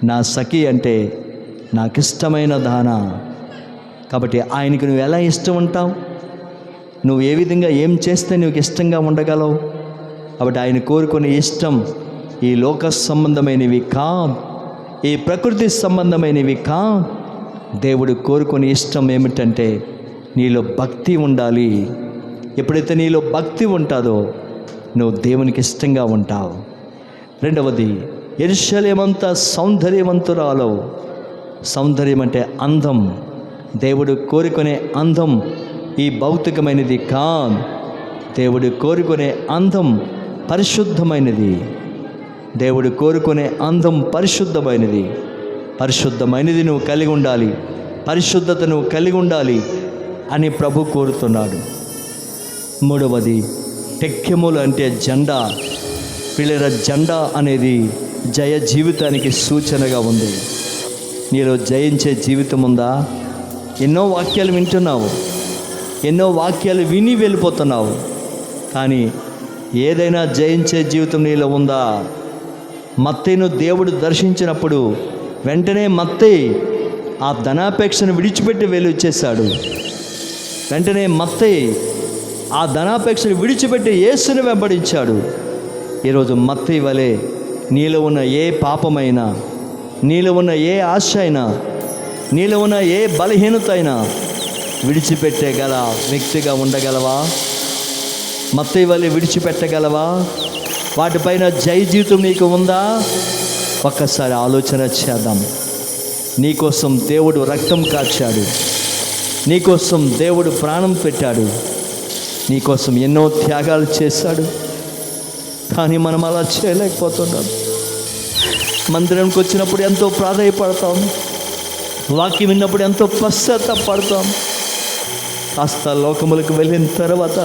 నా సఖి అంటే నాకు ఇష్టమైన దాన. కాబట్టి ఆయనకి నువ్వు ఎలా ఇష్టం ఉంటావు? నువ్వు ఏ విధంగా ఏం చేస్తే నువ్వు ఇష్టంగా ఉండగలవు? కాబట్టి ఆయన కోరుకునే ఇష్టం ఈ లోక సంబంధమైనవి కాదు, ఈ ప్రకృతి సంబంధమైనవి కాదు. దేవుడు కోరుకునే ఇష్టం ఏమిటంటే నీలో భక్తి ఉండాలి. ఎప్పుడైతే నీలో భక్తి ఉంటుందో నువ్వు దేవునికి ఇష్టంగా ఉంటావు. రెండవది, యెరూషలేమంతా సౌందర్యవంతురాలు. సౌందర్యం అంటే అందం. దేవుడు కోరుకునే అందం ఈ భౌతికమైనది కాదు. దేవుడు కోరుకునే అందం పరిశుద్ధమైనది. దేవుడు కోరుకునే అందం పరిశుద్ధమైనది. పరిశుద్ధమైనది నువ్వు కలిగి ఉండాలి, పరిశుద్ధత నువ్వు కలిగి ఉండాలి అని ప్రభు కోరుతున్నాడు. మూడవది, టెక్కెములు అంటే జెండా. పిల్లల జెండా అనేది జయ జీవితానికి సూచనగా ఉంది. నీలో జయించే జీవితం ఉందా? ఎన్నో వాక్యాలు వింటున్నావు, ఎన్నో వాక్యాలు విని వెళ్ళిపోతున్నావు, కానీ ఏదైనా జయించే జీవితం నీలో ఉందా? మత్తయిను దేవుడు దర్శించినప్పుడు వెంటనే మత్తయి ఆ ధనాపేక్షను విడిచిపెట్టి వెళ్ళి వచ్చేసాడు. వెంటనే మత్తయి ఆ ధనాపేక్షను విడిచిపెట్టి యేసుని వెంబడించాడు. ఈరోజు మత్తయి వలె నీలో ఉన్న ఏ పాపమైనా, నీలో ఉన్న ఏ ఆశ అయినా, నీలో ఉన్న ఏ బలహీనత అయినా విడిచిపెట్టే గల వ్యక్తిగా ఉండగలవా? మత్తయి వలె విడిచిపెట్టగలవా? వాటిపైన జయ జీవితం నీకు ఉందా? ఒక్కసారి ఆలోచన చేద్దాం. నీకోసం దేవుడు రక్తం కార్చాడు, నీకోసం దేవుడు ప్రాణం పెట్టాడు, నీకోసం ఎన్నో త్యాగాలు చేశాడు. కానీ మనం అలా చేయలేకపోతున్నాం. మందిరానికి వచ్చినప్పుడు ఎంతో ప్రాధాయపడతాం, వాక్యం విన్నప్పుడు ఎంతో పశ్చాత్తాపడతాం. కాస్త లోకములకు వెళ్ళిన తర్వాత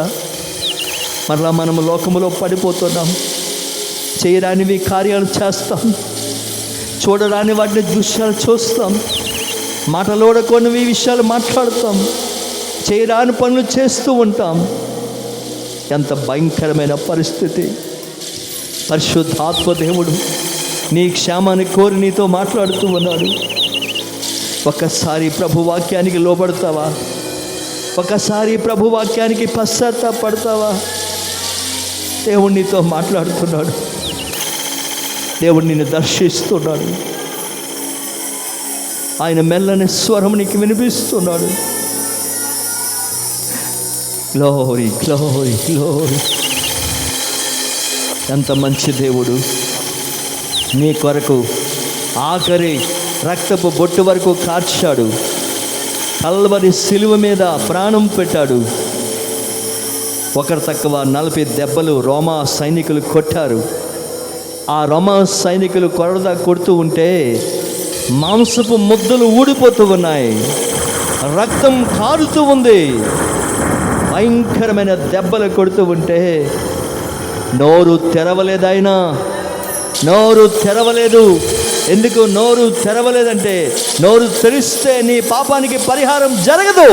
మరలా మనము లోకములో పడిపోతున్నాం. చేయరానివి కార్యాలు చేస్తాం, చూడరాని వాటిని దృశ్యాలు చూస్తాం, మాటలోడకొనివి విషయాలు మాట్లాడుతాం, చేయరాని పనులు చేస్తూ ఉంటాం. ఎంత భయంకరమైన పరిస్థితి! పరిశుద్ధాత్మ దేవుడు నీ క్షేమాన్ని కోరి నీతో మాట్లాడుతూ ఉన్నాడు. ఒక్కసారి ప్రభు వాక్యానికి లోబడతావా? ఒకసారి ప్రభు వాక్యానికి పశ్చాత్తాపడతావా? దేవుడు నీతో మాట్లాడుతున్నాడు, దేవుడు నిన్ను దర్శిస్తున్నాడు. ఆయన మెల్లని స్వరం నీకు వినిపిస్తున్నాడు. Glory glory glory. ఎంత మంచి దేవుడు! నీ కొరకు ఆఖరి రక్తపు బొట్టు వరకు కార్చాడు. కల్వరి సిలువ మీద ప్రాణం పెట్టాడు. ఒకరు తక్కువ 40 దెబ్బలు రోమా సైనికులు కొట్టారు. ఆ రోమా సైనికులు కొరడా కొడుతూ ఉంటే మాంసపు ముద్దలు ఊడిపోతూ ఉన్నాయి, రక్తం కారుతూ ఉంది. భయంకరమైన దెబ్బలు కొడుతూ ఉంటే నోరు తెరవలేదాయన, నోరు తెరవలేదు. ఎందుకు నోరు తెరవలేదంటే, నోరు తెరిస్తే నీ పాపానికి పరిహారం జరగదు.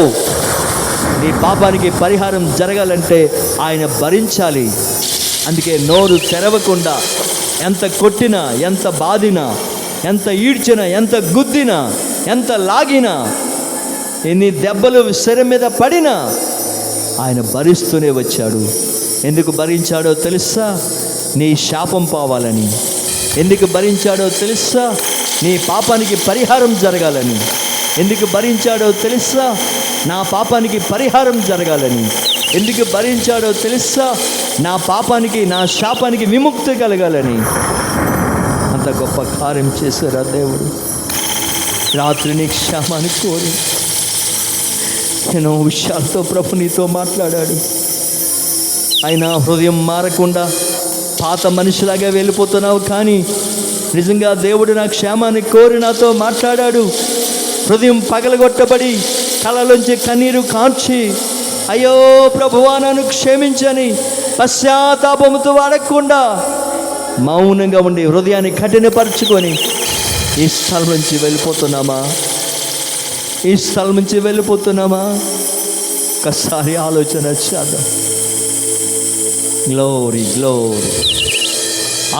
నీ పాపానికి పరిహారం జరగాలంటే ఆయన భరించాలి. అందుకే నోరు తెరవకుండా ఎంత కొట్టినా, ఎంత బాధినా, ఎంత ఈడ్చినా, ఎంత గుద్దినా, ఎంత లాగినా, ఎన్ని దెబ్బలు శరీరం మీద పడినా ఆయన భరిస్తూనే వచ్చాడు. ఎందుకు భరించాడో తెలుసా? నీ శాపం పోవాలని. ఎందుకు భరించాడో తెలుసా? నీ పాపానికి పరిహారం జరగాలని. ఎందుకు భరించాడో తెలుసా? నా పాపానికి పరిహారం జరగాలని. ఎందుకు భరించాడో తెలుసా? నా పాపానికి, నా శాపానికి విముక్తి కలగాలని. అంత గొప్ప కార్యం చేశారా దేవుడు? రాత్రి నీ క్షేమాన్ని కోరి ఎన్నో విషయాలతో ప్రభు నీతో మాట్లాడాడు. అయినా హృదయం మారకుండా పాత మనిషిలాగా వెళ్ళిపోతున్నావు. కానీ నిజంగా దేవుడు నా క్షేమాన్ని కోరి నాతో మాట్లాడాడు. హృదయం పగలగొట్టబడి కళ్ళలోంచి కన్నీరు కార్చి, అయ్యో ప్రభువా నన్ను క్షమించని పశ్చాత్తాపముతో అడగకుండా మౌనంగా ఉండి హృదయాన్ని కఠినపరుచుకొని ఈ స్థలం నుంచి వెళ్ళిపోతున్నామా? ఈ స్థలం నుంచి వెళ్ళిపోతున్నామా? ఒక్కసారి ఆలోచన చేద్దాం. Glory glory.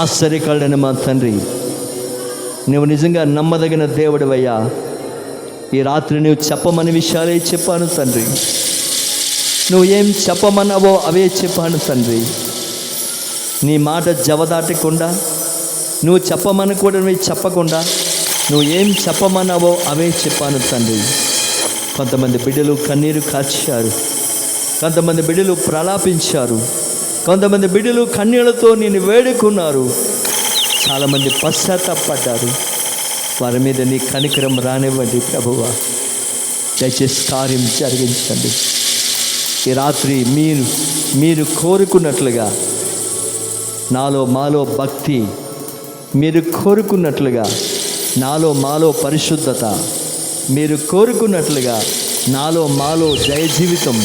ఆశ్చర్యకరుడైన మా తండ్రి, నువ్వు నిజంగా నమ్మదగిన దేవుడివయ్యా. ఈ రాత్రి నువ్వు చెప్పమని విషయాలే చెప్పాను తండ్రి. నువ్వు ఏం చెప్పమన్నావో అవే చెప్పాను తండ్రి. నీ మాట జవదాటకుండా, నువ్వు చెప్పమని కూడా చెప్పకుండా, నువ్వు ఏం చెప్పమన్నావో అవే చెప్పాను తండ్రి. కొంతమంది బిడ్డలు కన్నీరు కార్చారు, కొంతమంది బిడ్డలు ప్రలాపించారు, కొంతమంది బిడ్డలు కన్నీళ్లతో నేను వేడుకున్నారు, చాలామంది పశ్చాత్తాపడ్డారు. వారి మీద నీ కనికరం రానివ్వండి ప్రభువా. దయచేసి కార్యం జరిగించండి. ఈ రాత్రి మీరు కోరుకున్నట్లుగా నాలో మాలో భక్తి, మీరు కోరుకున్నట్లుగా నాలో మాలో పరిశుద్ధత, మీరు కోరుకున్నట్లుగా నాలో మాలో జయ జీవితం,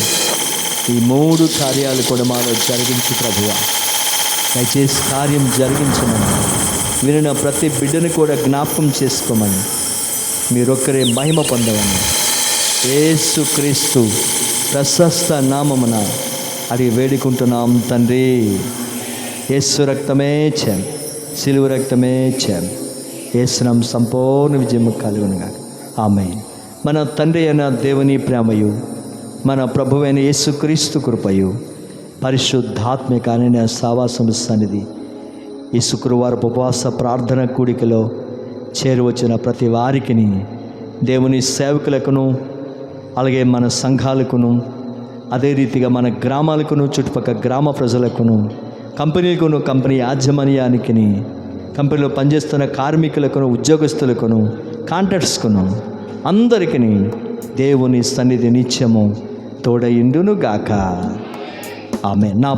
ఈ 3 కార్యాలు కూడా మాలో జరిగించు ప్రభువా. దయచేసి కార్యం జరిగించమని, వినిన ప్రతి బిడ్డను కూడా జ్ఞాపకం చేసుకోమని, మీరొక్కరే మహిమ పొందమని యేసుక్రీస్తు ప్రశస్త నామమున అడిగి వేడుకుంటున్నాం తండ్రి. యేసు రక్తమే చేం, సిలువ రక్తమే చేం. యేసునామ సంపూర్ణ విజయం కలుగునుగా. ఆమేన్. మన తండ్రి అయిన దేవుని ప్రేమయు, మన ప్రభువైన యేసుక్రీస్తు కృపయు, పరిశుద్ధాత్మిక అనే సావాసం సన్నిధి, ఈ శుక్రవారం ఉపవాస ప్రార్థన కూడికలో చేరువచ్చిన ప్రతి వారికిని, దేవుని సేవకులకును, అలాగే మన సంఘాలకును, అదే రీతిగా మన గ్రామాలకును, చుట్టుపక్కల గ్రామ ప్రజలకును, కంపెనీలకును, కంపెనీ యాజమాన్యానికి, కంపెనీలో పనిచేస్తున్న కార్మికులకును, ఉద్యోగస్తులకును, కాంట్రాక్ట్స్కును, అందరికీ దేవుని సన్నిధి నిత్యము తోడయిండును గాక. ఆమేన్. నా